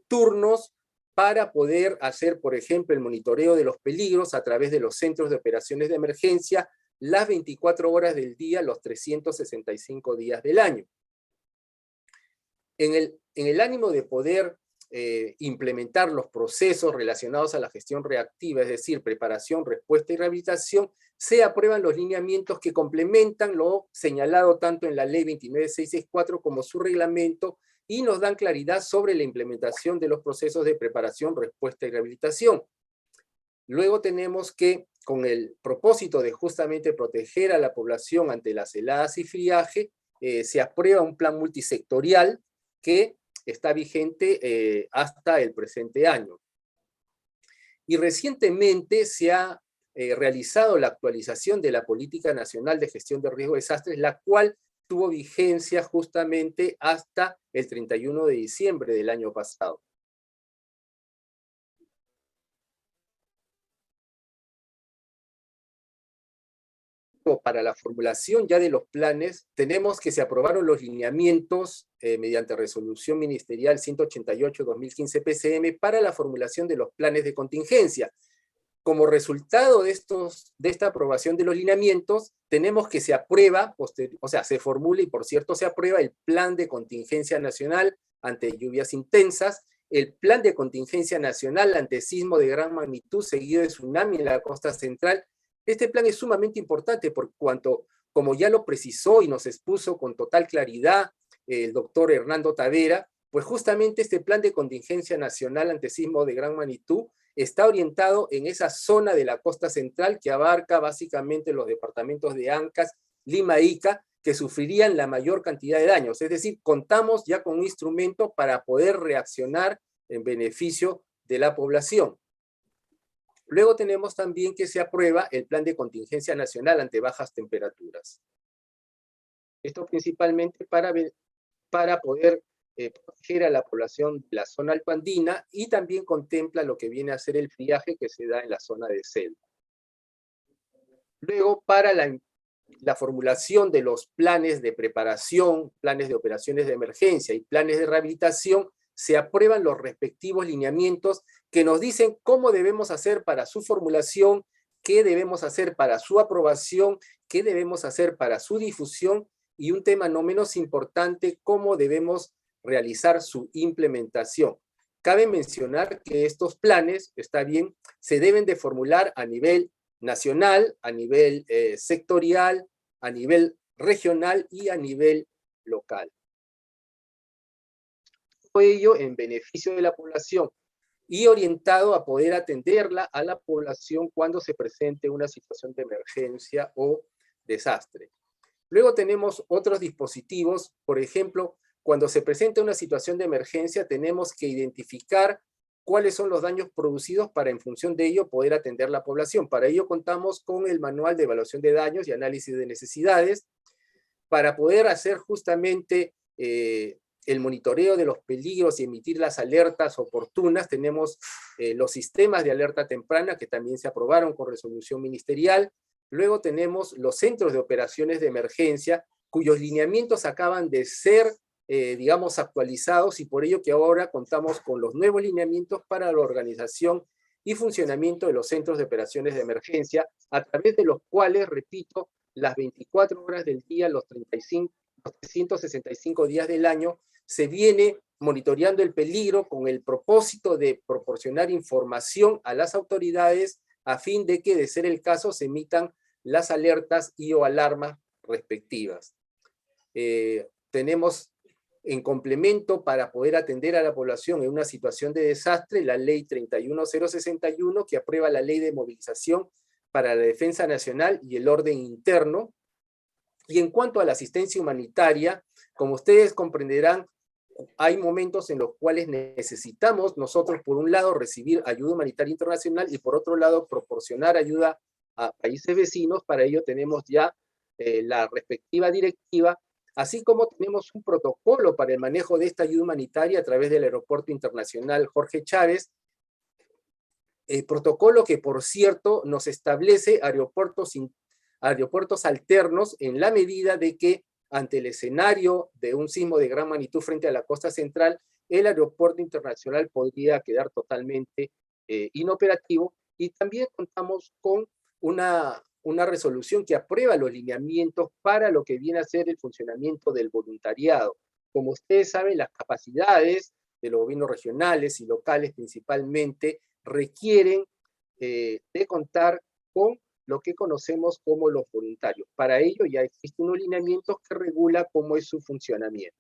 turnos para poder hacer, por ejemplo, el monitoreo de los peligros a través de los centros de operaciones de emergencia las 24 horas del día, los 365 días del año. En el ánimo de poder implementar los procesos relacionados a la gestión reactiva, es decir, preparación, respuesta y rehabilitación, se aprueban los lineamientos que complementan lo señalado tanto en la Ley 29664 como su reglamento, y nos dan claridad sobre la implementación de los procesos de preparación, respuesta y rehabilitación. Luego tenemos que, con el propósito de justamente proteger a la población ante las heladas y friaje, se aprueba un plan multisectorial que está vigente hasta el presente año. Y recientemente se ha realizado la actualización de la Política Nacional de Gestión de Riesgo de Desastres, la cual tuvo vigencia justamente hasta el 31 de diciembre del año pasado. Para la formulación ya de los planes, tenemos que se aprobaron los lineamientos mediante resolución ministerial 188-2015 PCM para la formulación de los planes de contingencia. Como resultado de esta aprobación de los lineamientos, tenemos que se aprueba, se formula y por cierto se aprueba el Plan de Contingencia Nacional ante lluvias intensas, el Plan de Contingencia Nacional ante sismo de gran magnitud seguido de tsunami en la costa central. Este plan es sumamente importante por cuanto, como ya lo precisó y nos expuso con total claridad el doctor Hernando Tavera, pues justamente este plan de contingencia nacional ante sismo de gran magnitud está orientado en esa zona de la costa central que abarca básicamente los departamentos de Ancash, Lima e Ica, que sufrirían la mayor cantidad de daños. Es decir, contamos ya con un instrumento para poder reaccionar en beneficio de la población. Luego tenemos también que se aprueba el Plan de Contingencia Nacional ante bajas temperaturas. Esto principalmente para poder proteger a la población de la zona altoandina, y también contempla lo que viene a ser el friaje que se da en la zona de selva. Luego, para la formulación de los planes de preparación, planes de operaciones de emergencia y planes de rehabilitación, se aprueban los respectivos lineamientos que nos dicen cómo debemos hacer para su formulación, qué debemos hacer para su aprobación, qué debemos hacer para su difusión, y un tema no menos importante, cómo debemos realizar su implementación. Cabe mencionar que estos planes, está bien, se deben de formular a nivel nacional, a nivel sectorial, a nivel regional y a nivel local. Todo ello en beneficio de la población y orientado a poder atenderla a la población cuando se presente una situación de emergencia o desastre. Luego tenemos otros dispositivos, por ejemplo, cuando se presenta una situación de emergencia tenemos que identificar cuáles son los daños producidos para en función de ello poder atender la población. Para ello contamos con el Manual de Evaluación de Daños y Análisis de Necesidades para poder hacer justamente el monitoreo de los peligros y emitir las alertas oportunas. Tenemos los sistemas de alerta temprana que también se aprobaron con resolución ministerial. Luego tenemos los centros de operaciones de emergencia cuyos lineamientos acaban de ser digamos, actualizados, y por ello que ahora contamos con los nuevos lineamientos para la organización y funcionamiento de los centros de operaciones de emergencia, a través de los cuales, repito, las 24 horas del día, los 365 días del año, se viene monitoreando el peligro con el propósito de proporcionar información a las autoridades a fin de que, de ser el caso, se emitan las alertas y o alarmas respectivas. Tenemos en complemento para poder atender a la población en una situación de desastre, la Ley 31061 que aprueba la Ley de Movilización para la Defensa Nacional y el Orden Interno. Y en cuanto a la asistencia humanitaria, como ustedes comprenderán, hay momentos en los cuales necesitamos nosotros, por un lado, recibir ayuda humanitaria internacional y por otro lado, proporcionar ayuda a países vecinos. Para ello tenemos ya la respectiva directiva, así como tenemos un protocolo para el manejo de esta ayuda humanitaria a través del Aeropuerto Internacional Jorge Chávez, protocolo que, por cierto, nos establece aeropuertos alternos en la medida de que, ante el escenario de un sismo de gran magnitud frente a la costa central, el aeropuerto internacional podría quedar totalmente inoperativo, y también contamos con una resolución que aprueba los lineamientos para lo que viene a ser el funcionamiento del voluntariado. Como ustedes saben, las capacidades de los gobiernos regionales y locales principalmente requieren de contar con lo que conocemos como los voluntarios. Para ello ya existen unos lineamientos que regulan cómo es su funcionamiento.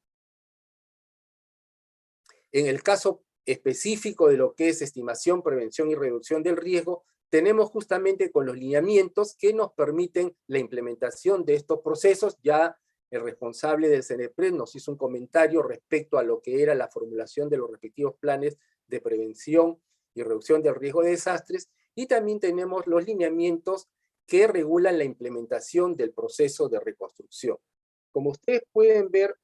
En el caso específico de lo que es estimación, prevención y reducción del riesgo, tenemos justamente con los lineamientos que nos permiten la implementación de estos procesos. Ya el responsable del CENEPRED nos hizo un comentario respecto a lo que era la formulación de los respectivos planes de prevención y reducción del riesgo de desastres, y también tenemos los lineamientos que regulan la implementación del proceso de reconstrucción. Como ustedes pueden ver,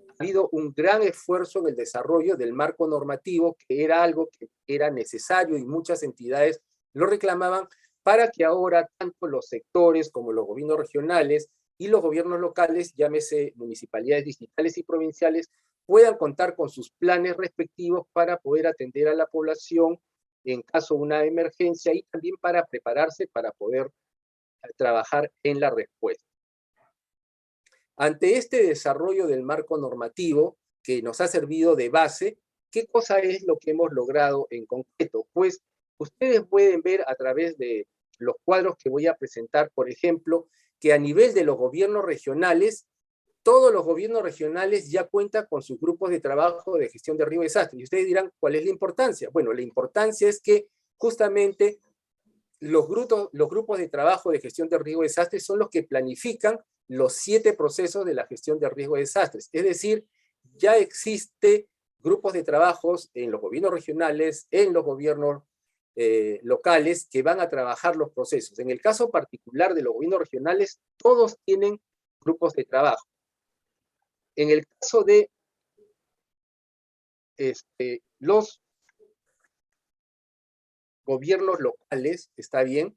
ha habido un gran esfuerzo en el desarrollo del marco normativo, que era algo que era necesario y muchas entidades lo reclamaban, para que ahora tanto los sectores como los gobiernos regionales y los gobiernos locales, llámese municipalidades distritales y provinciales, puedan contar con sus planes respectivos para poder atender a la población en caso de una emergencia, y también para prepararse para poder trabajar en la respuesta. Ante este desarrollo del marco normativo que nos ha servido de base, ¿qué cosa es lo que hemos logrado en concreto? Pues ustedes pueden ver a través de los cuadros que voy a presentar, por ejemplo, que a nivel de los gobiernos regionales, todos los gobiernos regionales ya cuentan con sus grupos de trabajo de gestión de riesgo y desastre. Y ustedes dirán, ¿cuál es la importancia? Bueno, la importancia es que justamente los grupos de trabajo de gestión de riesgo y desastres son los que planifican los 7 procesos de la gestión de riesgo y desastres. Es decir, ya existe grupos de trabajos en los gobiernos regionales, en los gobiernos locales, que van a trabajar los procesos. En el caso particular de los gobiernos regionales, todos tienen grupos de trabajo. En el caso de los gobiernos locales, está bien,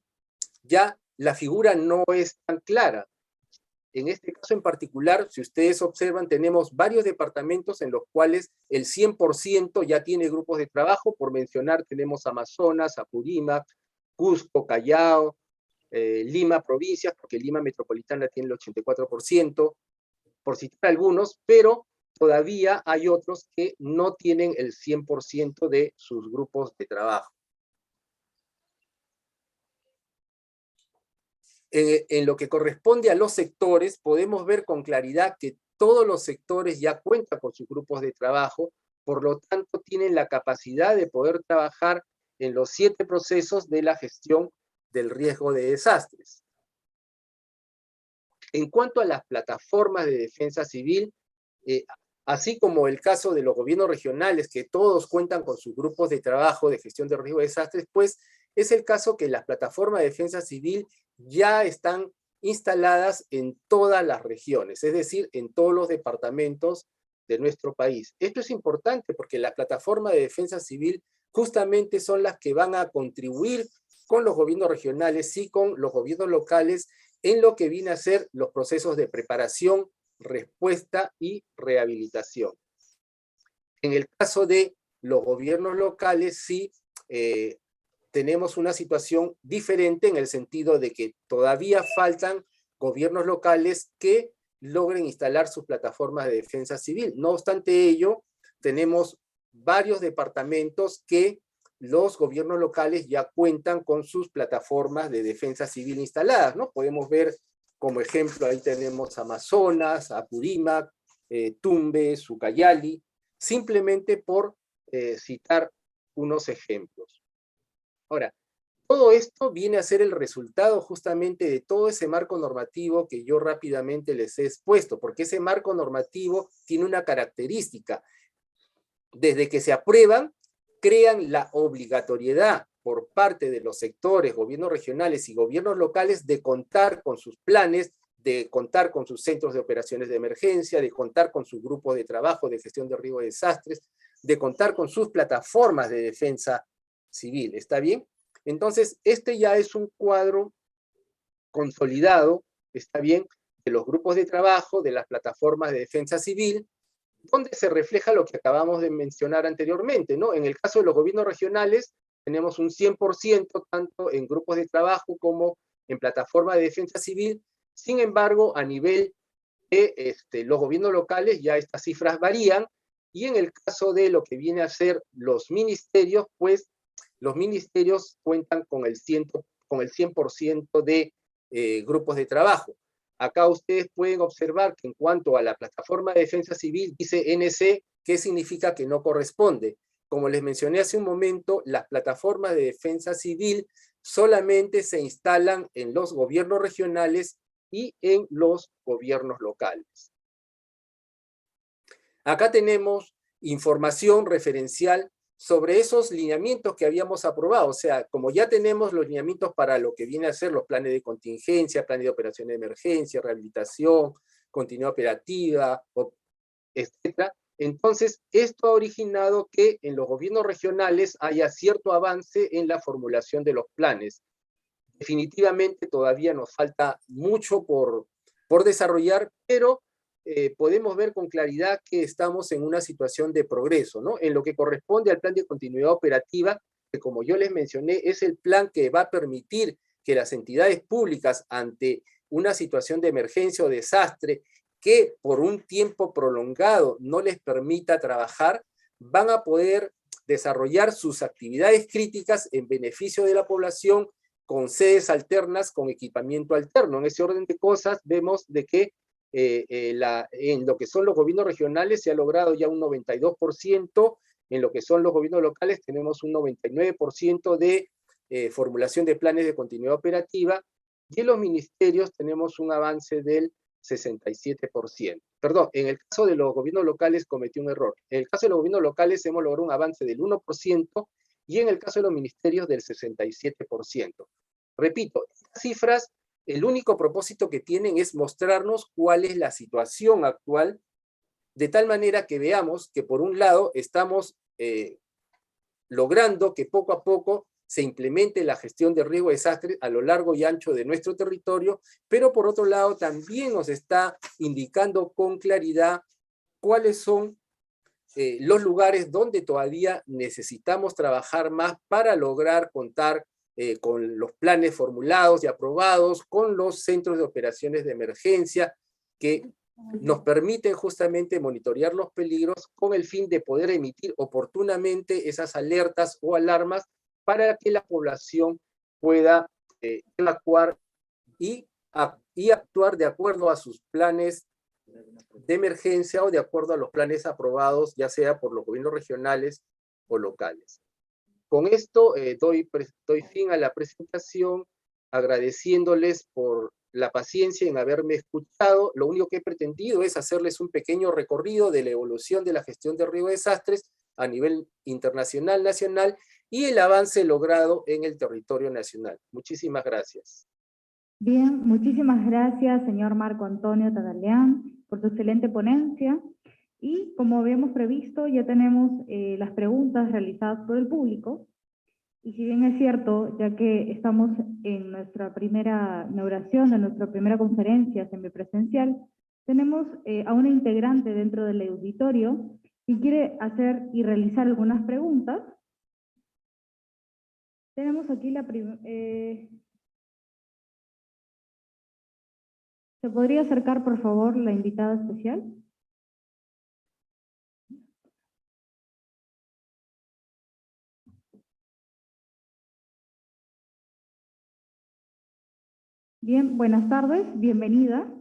ya la figura no es tan clara. En este caso en particular, si ustedes observan, tenemos varios departamentos en los cuales el 100% ya tiene grupos de trabajo. Por mencionar, tenemos Amazonas, Apurímac, Cusco, Callao, Lima provincias, porque Lima metropolitana tiene el 84%, por citar algunos, pero todavía hay otros que no tienen el 100% de sus grupos de trabajo. En lo que corresponde a los sectores, podemos ver con claridad que todos los sectores ya cuentan con sus grupos de trabajo, por lo tanto tienen la capacidad de poder trabajar en los 7 procesos de la gestión del riesgo de desastres. En cuanto a las plataformas de defensa civil, así como el caso de los gobiernos regionales, que todos cuentan con sus grupos de trabajo de gestión de riesgo de desastres, pues es el caso que las plataformas de defensa civil ya están instaladas en todas las regiones, es decir, en todos los departamentos de nuestro país. Esto es importante porque las plataformas de defensa civil justamente son las que van a contribuir con los gobiernos regionales y con los gobiernos locales en lo que viene a ser los procesos de preparación, respuesta y rehabilitación. En el caso de los gobiernos locales, sí, tenemos una situación diferente en el sentido de que todavía faltan gobiernos locales que logren instalar sus plataformas de defensa civil. No obstante ello, tenemos varios departamentos que los gobiernos locales ya cuentan con sus plataformas de defensa civil instaladas, ¿no? Podemos ver como ejemplo, ahí tenemos Amazonas, Apurímac, Tumbes, Ucayali, simplemente por citar unos ejemplos. Ahora, todo esto viene a ser el resultado justamente de todo ese marco normativo que yo rápidamente les he expuesto, porque ese marco normativo tiene una característica. Desde que se aprueban, crean la obligatoriedad por parte de los sectores, gobiernos regionales y gobiernos locales de contar con sus planes, de contar con sus centros de operaciones de emergencia, de contar con sus grupos de trabajo de gestión de riesgo de desastres, de contar con sus plataformas de defensa civil, ¿está bien? Entonces, este ya es un cuadro consolidado, está bien, de los grupos de trabajo, de las plataformas de defensa civil, donde se refleja lo que acabamos de mencionar anteriormente, ¿no? En el caso de los gobiernos regionales, tenemos un 100% tanto en grupos de trabajo como en plataformas de defensa civil. Sin embargo, a nivel de los gobiernos locales ya estas cifras varían, y en el caso de lo que viene a ser los ministerios, pues los ministerios cuentan con el 100% de grupos de trabajo. Acá ustedes pueden observar que en cuanto a la plataforma de defensa civil, dice NC, ¿qué significa que no corresponde? Como les mencioné hace un momento, las plataformas de defensa civil solamente se instalan en los gobiernos regionales y en los gobiernos locales. Acá tenemos información referencial sobre esos lineamientos que habíamos aprobado. O sea, como ya tenemos los lineamientos para lo que viene a ser los planes de contingencia, planes de operación de emergencia, rehabilitación, continuidad operativa, etc. Entonces, esto ha originado que en los gobiernos regionales haya cierto avance en la formulación de los planes. Definitivamente todavía nos falta mucho por desarrollar, pero podemos ver con claridad que estamos en una situación de progreso, ¿no? En lo que corresponde al plan de continuidad operativa, que como yo les mencioné, es el plan que va a permitir que las entidades públicas ante una situación de emergencia o desastre que por un tiempo prolongado no les permita trabajar, van a poder desarrollar sus actividades críticas en beneficio de la población con sedes alternas, con equipamiento alterno. En ese orden de cosas vemos de que en lo que son los gobiernos regionales se ha logrado ya un 92%, en lo que son los gobiernos locales tenemos un 99% de formulación de planes de continuidad operativa, y en los ministerios tenemos un avance del 67%. Perdón, en el caso de los gobiernos locales cometí un error. En el caso de los gobiernos locales hemos logrado un avance del 1%, y en el caso de los ministerios del 67%. Repito, estas cifras, el único propósito que tienen es mostrarnos cuál es la situación actual, de tal manera que veamos que por un lado estamos logrando que poco a poco se implemente la gestión de riesgo de desastre a lo largo y ancho de nuestro territorio, pero por otro lado también nos está indicando con claridad cuáles son los lugares donde todavía necesitamos trabajar más para lograr contar con los planes formulados y aprobados, con los centros de operaciones de emergencia que nos permiten justamente monitorear los peligros con el fin de poder emitir oportunamente esas alertas o alarmas para que la población pueda evacuar y actuar de acuerdo a sus planes de emergencia o de acuerdo a los planes aprobados, ya sea por los gobiernos regionales o locales. Con esto doy fin a la presentación, agradeciéndoles por la paciencia en haberme escuchado. Lo único que he pretendido es hacerles un pequeño recorrido de la evolución de la gestión de riesgo de desastres a nivel internacional, nacional, y el avance logrado en el territorio nacional. Muchísimas gracias. Bien, muchísimas gracias, señor Marco Antonio Tagaleán, por su excelente ponencia. Y como habíamos previsto, ya tenemos las preguntas realizadas por el público. Y si bien es cierto, ya que estamos en nuestra primera inauguración de nuestra primera conferencia semipresencial, tenemos a una integrante dentro del auditorio que quiere hacer y realizar algunas preguntas. Tenemos aquí la primera... ¿Se podría acercar, por favor, la invitada especial? Bien, buenas tardes, bienvenida.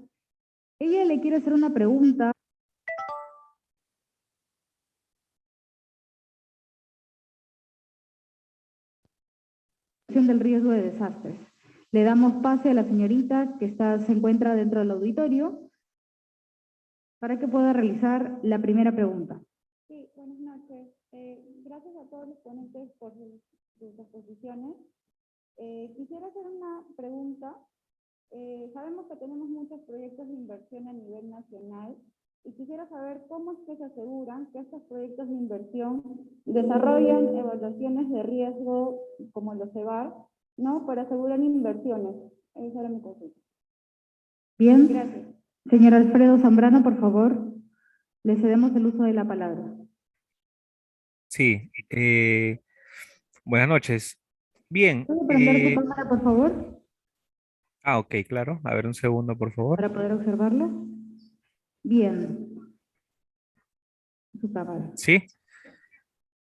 Ella le quiere hacer una pregunta. Del riesgo de desastres. Le damos pase a la señorita que se encuentra dentro del auditorio para que pueda realizar la primera pregunta. Sí, buenas noches. Gracias a todos los ponentes por sus exposiciones. Quisiera hacer una pregunta. Sabemos que tenemos muchos proyectos de inversión a nivel nacional y quisiera saber cómo es que se aseguran que estos proyectos de inversión desarrollan evaluaciones de riesgo como los EVAR, ¿no? Para asegurar inversiones. Esa era mi consulta. Bien. Gracias. Señor Alfredo Zambrano, por favor, le cedemos el uso de la palabra. Sí, buenas noches. Bien. ¿Puede prender su cámara, por favor, Ok, claro. A ver, un segundo, por favor. para poder observarla? Bien. Su cámara. Sí,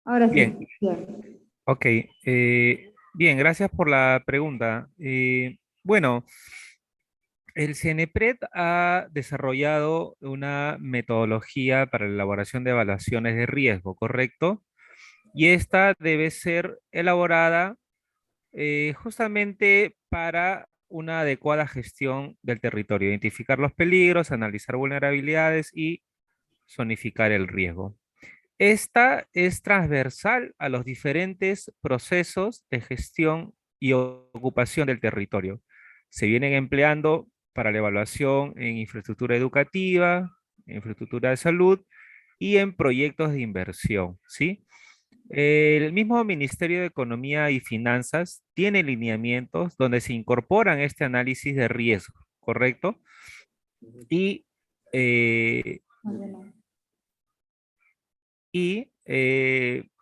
Ahora sí. bien. Bien. Ok. Bien, gracias por la pregunta. Bueno, el CENEPRED ha desarrollado una metodología para la elaboración de evaluaciones de riesgo, ¿correcto? Y esta debe ser elaborada justamente para una adecuada gestión del territorio, identificar los peligros, analizar vulnerabilidades y zonificar el riesgo. Esta es transversal a los diferentes procesos de gestión y ocupación del territorio. Se vienen empleando para la evaluación en infraestructura educativa, en infraestructura de salud y en proyectos de inversión, ¿sí? El mismo Ministerio de Economía y Finanzas tiene lineamientos donde se incorporan este análisis de riesgo, ¿correcto? Y, eh,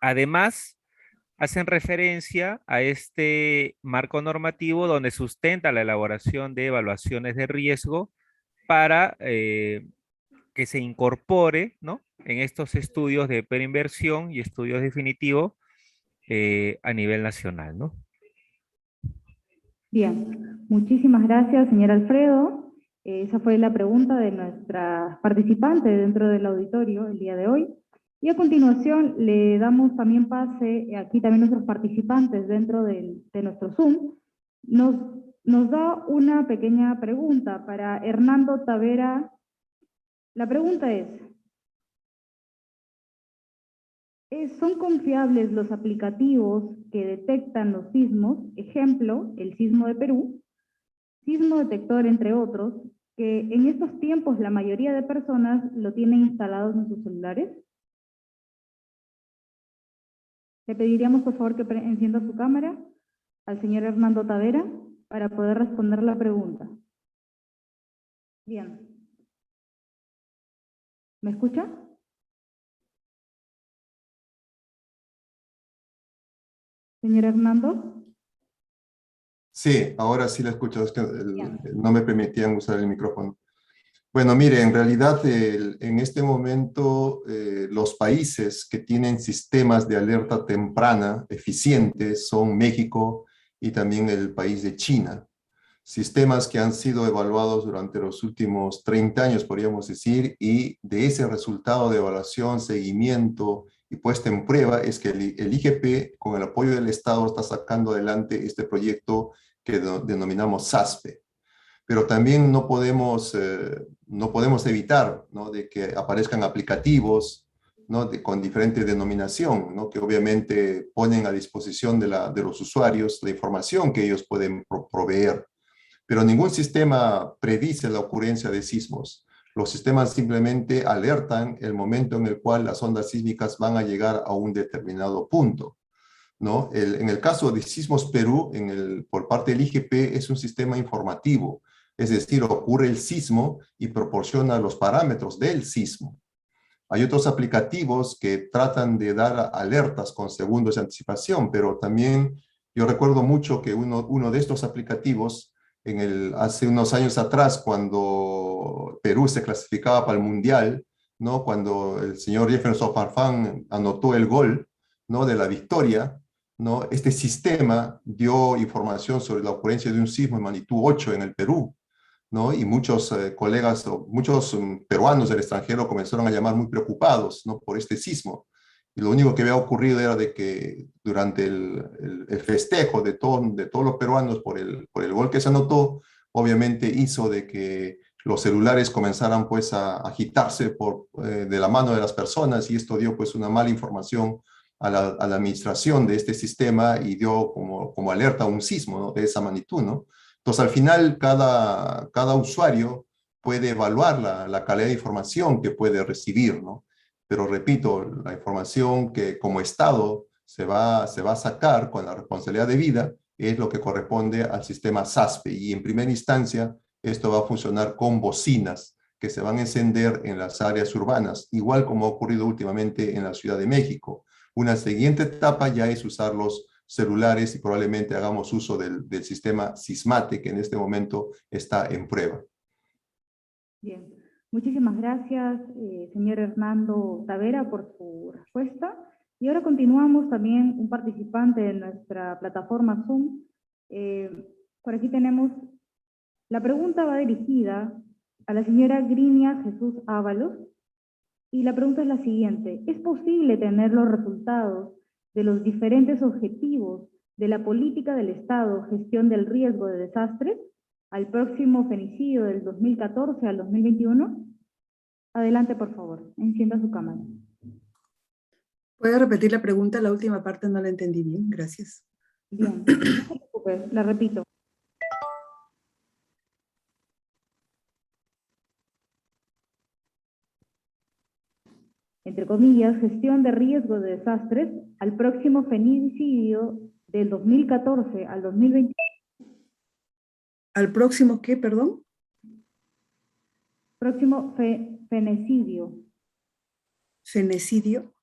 además hacen referencia a este marco normativo donde sustenta la elaboración de evaluaciones de riesgo para que se incorpore, ¿no? En estos estudios de preinversión y estudios definitivos a nivel nacional, ¿no? Bien. Muchísimas gracias, señor Alfredo. Esa fue la pregunta de nuestra participante dentro del auditorio el día de hoy. Y a continuación le damos también pase, aquí también nuestros participantes dentro de nuestro Zoom, nos da una pequeña pregunta para Hernando Tavera. La pregunta es, ¿son confiables los aplicativos que detectan los sismos? Ejemplo, el sismo de Perú, sismo detector, entre otros, que en estos tiempos la mayoría de personas lo tienen instalados en sus celulares. Le pediríamos, por favor, que encienda su cámara al señor Hernando Tavera para poder responder la pregunta. Bien. ¿Me escucha? Señor Hernando. Sí, ahora sí la escucho, es que no me permitían usar el micrófono. Bueno, mire, en realidad en este momento los países que tienen sistemas de alerta temprana eficientes son México y también el país de China. Sistemas que han sido evaluados durante los últimos 30 años, podríamos decir, y de ese resultado de evaluación, seguimiento y puesta en prueba es que el IGP, con el apoyo del Estado, está sacando adelante este proyecto que denominamos SASPE. Pero también no podemos evitar, ¿no?, de que aparezcan aplicativos, ¿no?, con diferente denominación, ¿no?, que obviamente ponen a disposición de los usuarios la información que ellos pueden proveer. Pero ningún sistema predice la ocurrencia de sismos. Los sistemas simplemente alertan el momento en el cual las ondas sísmicas van a llegar a un determinado punto, ¿no? En el caso de Sismos Perú, por parte del IGP, es un sistema informativo. Es decir, ocurre el sismo y proporciona los parámetros del sismo. Hay otros aplicativos que tratan de dar alertas con segundos de anticipación, pero también yo recuerdo mucho que uno de estos aplicativos, hace unos años atrás, cuando Perú se clasificaba para el Mundial, ¿no?, cuando el señor Jefferson Farfán anotó el gol, ¿no?, de la victoria, ¿no?, este sistema dio información sobre la ocurrencia de un sismo de magnitud 8 en el Perú, ¿no? Y muchos colegas, muchos peruanos del extranjero comenzaron a llamar muy preocupados, ¿no?, por este sismo. Y lo único que había ocurrido era de que durante el festejo de todos los peruanos por el gol que se anotó, obviamente hizo de que los celulares comenzaran pues a agitarse de la mano de las personas, y esto dio pues una mala información a la administración de este sistema y dio como alerta a un sismo, ¿no?, de esa magnitud, ¿no? Entonces, al final, cada usuario puede evaluar la calidad de información que puede recibir, ¿no? Pero repito, la información que como Estado se va a sacar con la responsabilidad debida es lo que corresponde al sistema SASPE, y en primera instancia esto va a funcionar con bocinas que se van a encender en las áreas urbanas, igual como ha ocurrido últimamente en la Ciudad de México. Una siguiente etapa ya es usar los celulares y probablemente hagamos uso del sistema SISMATE, que en este momento está en prueba. Bien, muchísimas gracias, señor Hernando Tavera, por su respuesta. Y ahora continuamos también un participante de nuestra plataforma Zoom. Por aquí tenemos, la pregunta va dirigida a la señora Grinia Jesús Ábalos, y la pregunta es la siguiente: ¿es posible tener los resultados de los diferentes objetivos de la política del Estado, gestión del riesgo de desastres, al próximo femicidio del 2014 al 2021? Adelante, por favor, encienda su cámara. ¿Puede repetir la pregunta? La última parte no la entendí bien, gracias. Bien, no se preocupe, la repito. Entre comillas, gestión de riesgo de desastres al próximo femicidio del 2014 al 2021. ¿Al próximo qué, perdón? Próximo fenecidio. ¿Fenecidio?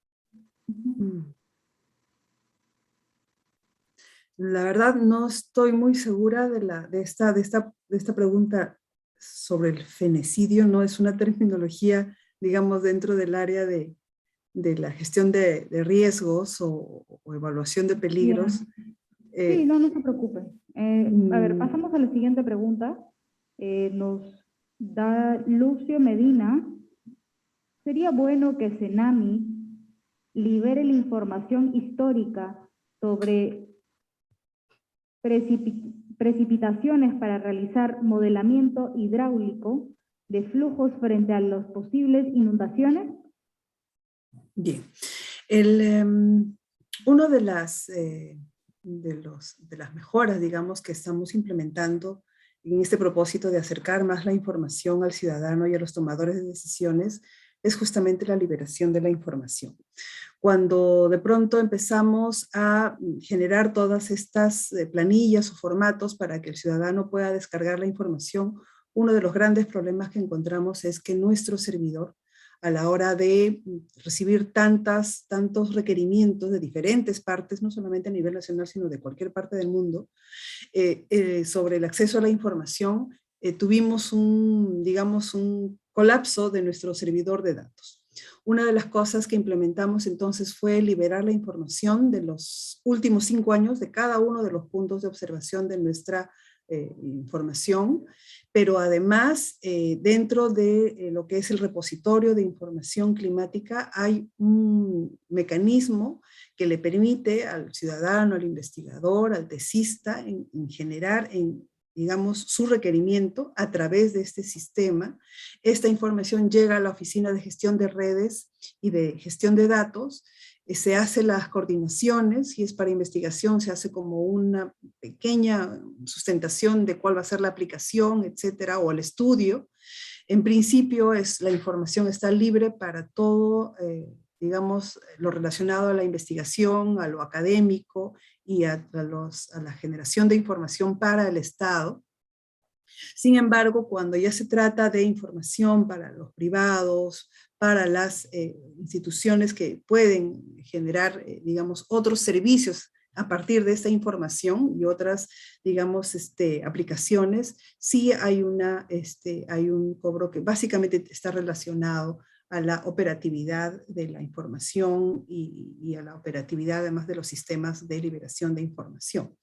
La verdad no estoy muy segura de esta pregunta sobre el fenecidio. No es una terminología, digamos, dentro del área de la gestión de riesgos o evaluación de peligros. Sí, no se preocupe. A ver, pasamos a la siguiente pregunta. Nos da Lucio Medina. ¿Sería bueno que Cenami libere la información histórica sobre precipitaciones para realizar modelamiento hidráulico de flujos frente a las posibles inundaciones? Bien. Uno de las mejoras, digamos, que estamos implementando en este propósito de acercar más la información al ciudadano y a los tomadores de decisiones es justamente la liberación de la información. Cuando de pronto empezamos a generar todas estas planillas o formatos para que el ciudadano pueda descargar la información, uno de los grandes problemas que encontramos es que nuestro servidor, a la hora de recibir tantos requerimientos de diferentes partes, no solamente a nivel nacional, sino de cualquier parte del mundo, sobre el acceso a la información, tuvimos un colapso de nuestro servidor de datos. Una de las cosas que implementamos entonces fue liberar la información de los últimos 5 años de cada uno de los puntos de observación de nuestra información, pero además dentro de lo que es el repositorio de información climática hay un mecanismo que le permite al ciudadano, al investigador, al tesista en generar digamos, su requerimiento a través de este sistema. Esta información llega a la Oficina de Gestión de Redes y de Gestión de Datos, se hacen las coordinaciones, si es para investigación se hace como una pequeña sustentación de cuál va a ser la aplicación, etcétera, o el estudio. En principio la información está libre para todo, digamos, lo relacionado a la investigación, a lo académico y a la generación de información para el Estado. Sin embargo, cuando ya se trata de información para los privados, para las instituciones que pueden generar, digamos, otros servicios a partir de esta información y otras, digamos, aplicaciones, sí hay un cobro que básicamente está relacionado a la operatividad de la información y a la operatividad además de los sistemas de liberación de información.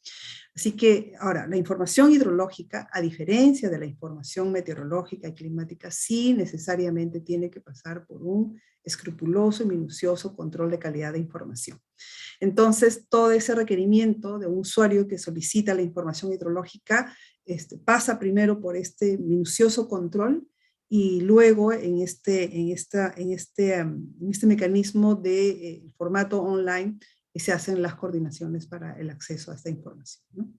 Así que ahora, la información hidrológica, a diferencia de la información meteorológica y climática, sí necesariamente tiene que pasar por un escrupuloso y minucioso control de calidad de información. Entonces, todo ese requerimiento de un usuario que solicita la información hidrológica pasa primero por este minucioso control y luego en este mecanismo de formato online se hacen las coordinaciones para el acceso a esta información, ¿no?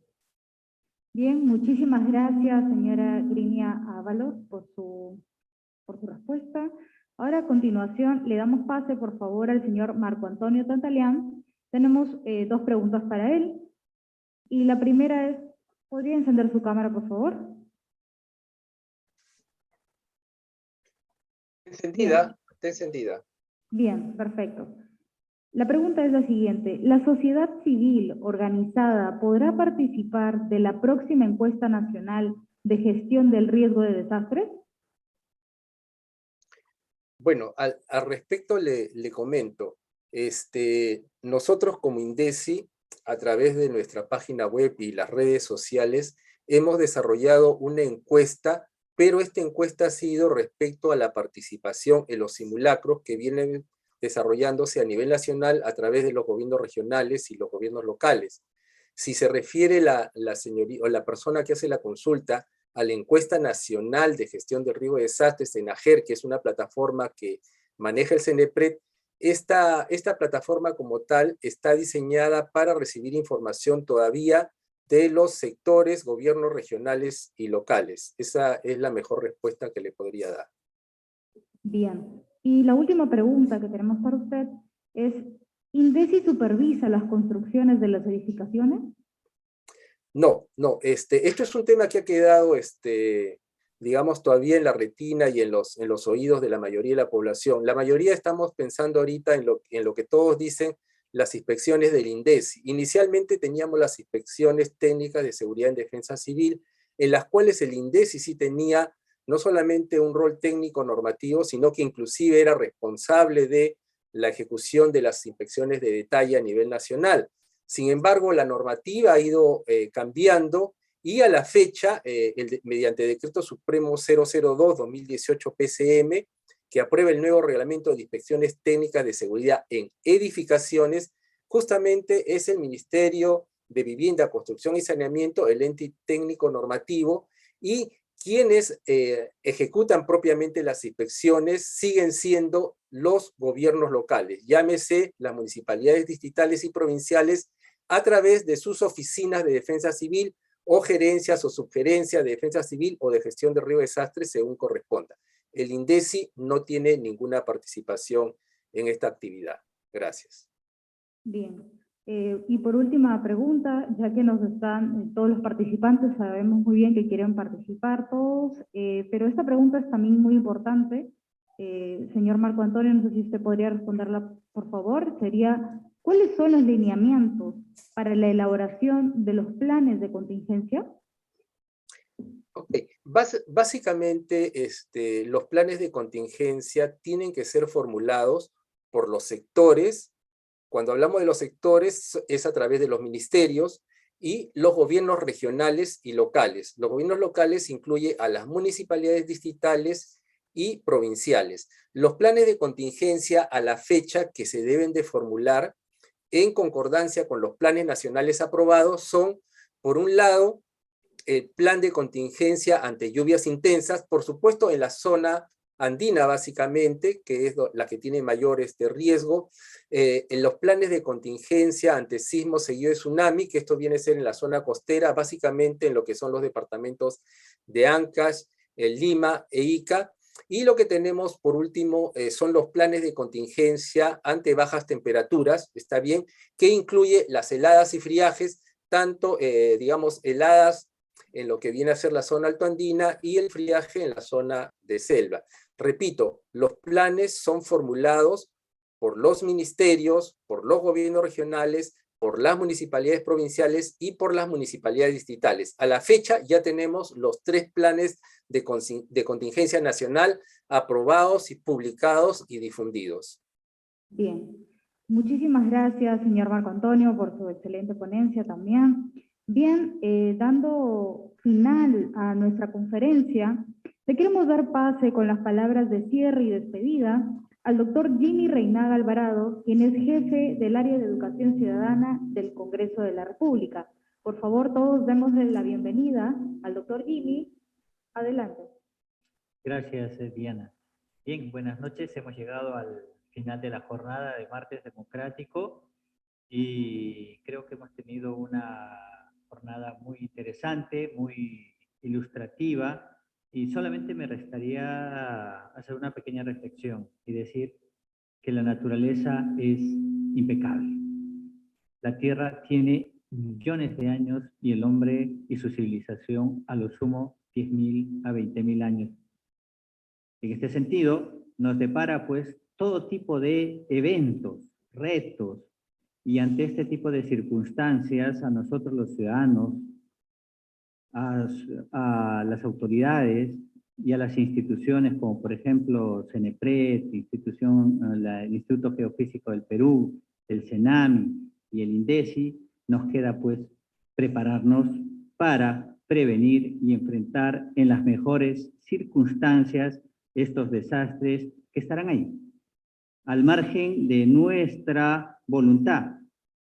Bien, muchísimas gracias, señora Grinia Ábalos, por su respuesta. Ahora, a continuación, le damos pase, por favor, al señor Marco Antonio Tantalián. Tenemos dos preguntas para él. Y la primera es, ¿podría encender su cámara, por favor? Encendida, está encendida. Bien, perfecto. La pregunta es la siguiente. ¿La sociedad civil organizada podrá participar de la próxima encuesta nacional de gestión del riesgo de desastres? Bueno, al respecto le comento, nosotros como INDECI, a través de nuestra página web y las redes sociales, hemos desarrollado una encuesta, pero esta encuesta ha sido respecto a la participación en los simulacros que vienen desarrollándose a nivel nacional a través de los gobiernos regionales y los gobiernos locales. Si se refiere la señoría o la persona que hace la consulta a la encuesta nacional de gestión del riesgo de desastres en AGER, que es una plataforma que maneja el CENEPRED, esta plataforma como tal está diseñada para recibir información todavía de los sectores, gobiernos regionales y locales. Esa es la mejor respuesta que le podría dar. Bien. Y la última pregunta que tenemos para usted es, ¿INDECI supervisa las construcciones de las edificaciones? No, esto es un tema que ha quedado, digamos, todavía en la retina y en los oídos de la mayoría de la población. La mayoría estamos pensando ahorita en lo que todos dicen las inspecciones del INDECI. Inicialmente teníamos las inspecciones técnicas de seguridad en defensa civil, en las cuales el INDECI sí tenía no solamente un rol técnico normativo, sino que inclusive era responsable de la ejecución de las inspecciones de detalle a nivel nacional. Sin embargo, la normativa ha ido cambiando y a la fecha, mediante Decreto Supremo 002-2018 PCM, que aprueba el nuevo reglamento de inspecciones técnicas de seguridad en edificaciones, justamente es el Ministerio de Vivienda, Construcción y Saneamiento, el ente técnico normativo, y quienes ejecutan propiamente las inspecciones siguen siendo los gobiernos locales, llámese las municipalidades distritales y provinciales, a través de sus oficinas de defensa civil o gerencias o subgerencias de defensa civil o de gestión de riesgo de desastres según corresponda. El INDECI no tiene ninguna participación en esta actividad. Gracias. Bien. Y por última pregunta, ya que nos están todos los participantes, sabemos muy bien que quieren participar todos, pero esta pregunta es también muy importante. Señor Marco Antonio, no sé si usted podría responderla, por favor. Sería, ¿cuáles son los lineamientos para la elaboración de los planes de contingencia? Ok, básicamente los planes de contingencia tienen que ser formulados por los sectores. Cuando hablamos de los sectores es a través de los ministerios y los gobiernos regionales y locales. Los gobiernos locales incluyen a las municipalidades distritales y provinciales. Los planes de contingencia a la fecha que se deben de formular en concordancia con los planes nacionales aprobados son, por un lado, el plan de contingencia ante lluvias intensas, por supuesto en la zona andina básicamente, que es la que tiene mayor riesgo, en los planes de contingencia ante sismos seguido de tsunami, que esto viene a ser en la zona costera, básicamente en lo que son los departamentos de Ancash, Lima e Ica, y lo que tenemos por último son los planes de contingencia ante bajas temperaturas, está bien, que incluye las heladas y friajes, tanto, digamos, heladas en lo que viene a ser la zona altoandina y el friaje en la zona de selva. Repito, los planes son formulados por los ministerios, por los gobiernos regionales, por las municipalidades provinciales y por las municipalidades distritales. A la fecha ya tenemos los 3 planes de contingencia nacional aprobados y publicados y difundidos. Bien. Muchísimas gracias, señor Marco Antonio, por su excelente ponencia también. Bien, dando final a nuestra conferencia, le queremos dar pase con las palabras de cierre y despedida al doctor Jimmy Reinaga Alvarado, quien es jefe del área de educación ciudadana del Congreso de la República. Por favor, todos démosle la bienvenida al doctor Jimmy. Adelante. Gracias, Diana. Bien, buenas noches. Hemos llegado al final de la jornada de Martes Democrático y creo que hemos tenido una jornada muy interesante, muy ilustrativa, y solamente me restaría hacer una pequeña reflexión y decir que la naturaleza es impecable. La Tierra tiene millones de años y el hombre y su civilización a lo sumo 10.000 a 20.000 años. En este sentido, nos depara pues todo tipo de eventos, retos, y ante este tipo de circunstancias, a nosotros los ciudadanos, a las autoridades y a las instituciones como por ejemplo CENEPRED, el Instituto Geofísico del Perú, el CENAMI y el INDECI, nos queda pues prepararnos para prevenir y enfrentar en las mejores circunstancias estos desastres que estarán ahí, al margen de nuestra voluntad,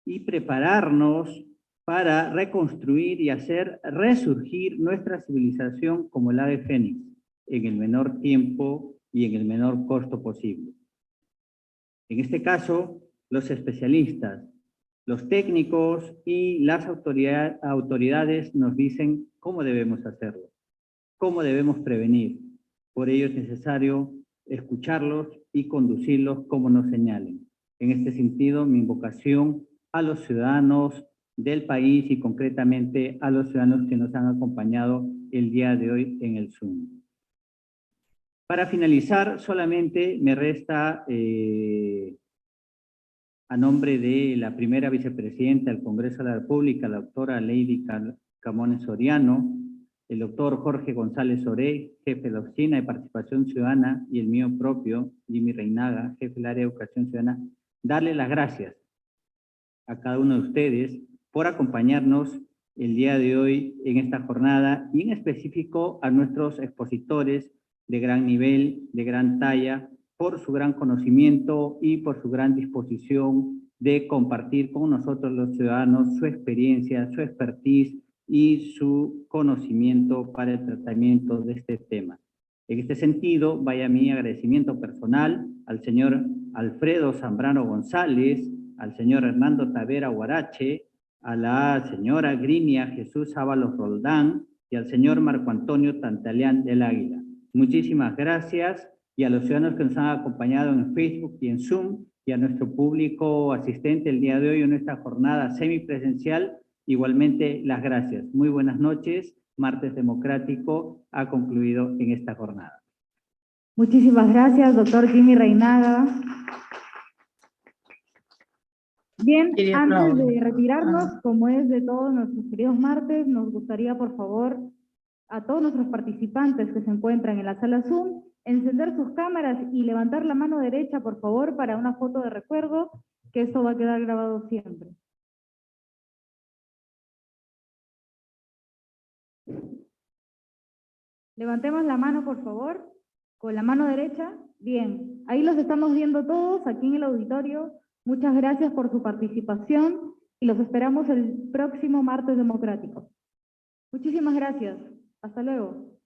y prepararnos para reconstruir y hacer resurgir nuestra civilización como el ave fénix, en el menor tiempo y en el menor costo posible. En este caso, los especialistas, los técnicos y las autoridades nos dicen cómo debemos hacerlo, cómo debemos prevenir. Por ello es necesario escucharlos y conducirlos como nos señalen. En este sentido, mi invocación a los ciudadanos del país y concretamente a los ciudadanos que nos han acompañado el día de hoy en el Zoom. Para finalizar, solamente me resta, a nombre de la primera vicepresidenta del Congreso de la República, la doctora Lady Camones Soriano, el doctor Jorge González Orey, jefe de la Oficina de Participación Ciudadana, y el mío propio, Jimmy Reinaga, jefe del área de Educación Ciudadana, darle las gracias a cada uno de ustedes por acompañarnos el día de hoy en esta jornada, y en específico a nuestros expositores de gran nivel, de gran talla, por su gran conocimiento y por su gran disposición de compartir con nosotros los ciudadanos su experiencia, su expertise y su conocimiento para el tratamiento de este tema. En este sentido, vaya mi agradecimiento personal al señor Alfredo Zambrano González, al señor Hernando Tavera Huarache, a la señora Grimia Jesús Ábalos Roldán y al señor Marco Antonio Tantaleán del Águila. Muchísimas gracias, y a los ciudadanos que nos han acompañado en Facebook y en Zoom, y a nuestro público asistente el día de hoy en esta jornada semipresencial, igualmente las gracias. Muy buenas noches. Martes Democrático ha concluido en esta jornada. Muchísimas gracias, doctor Jimmy Reinaga. Bien, antes de retirarnos, como es de todos nuestros queridos martes, nos gustaría, por favor, a todos nuestros participantes que se encuentran en la sala Zoom, encender sus cámaras y levantar la mano derecha, por favor, para una foto de recuerdo, que esto va a quedar grabado siempre. Levantemos la mano, por favor, con la mano derecha. Bien, ahí los estamos viendo todos, aquí en el auditorio. Muchas gracias por su participación y los esperamos el próximo martes democrático. Muchísimas gracias. Hasta luego.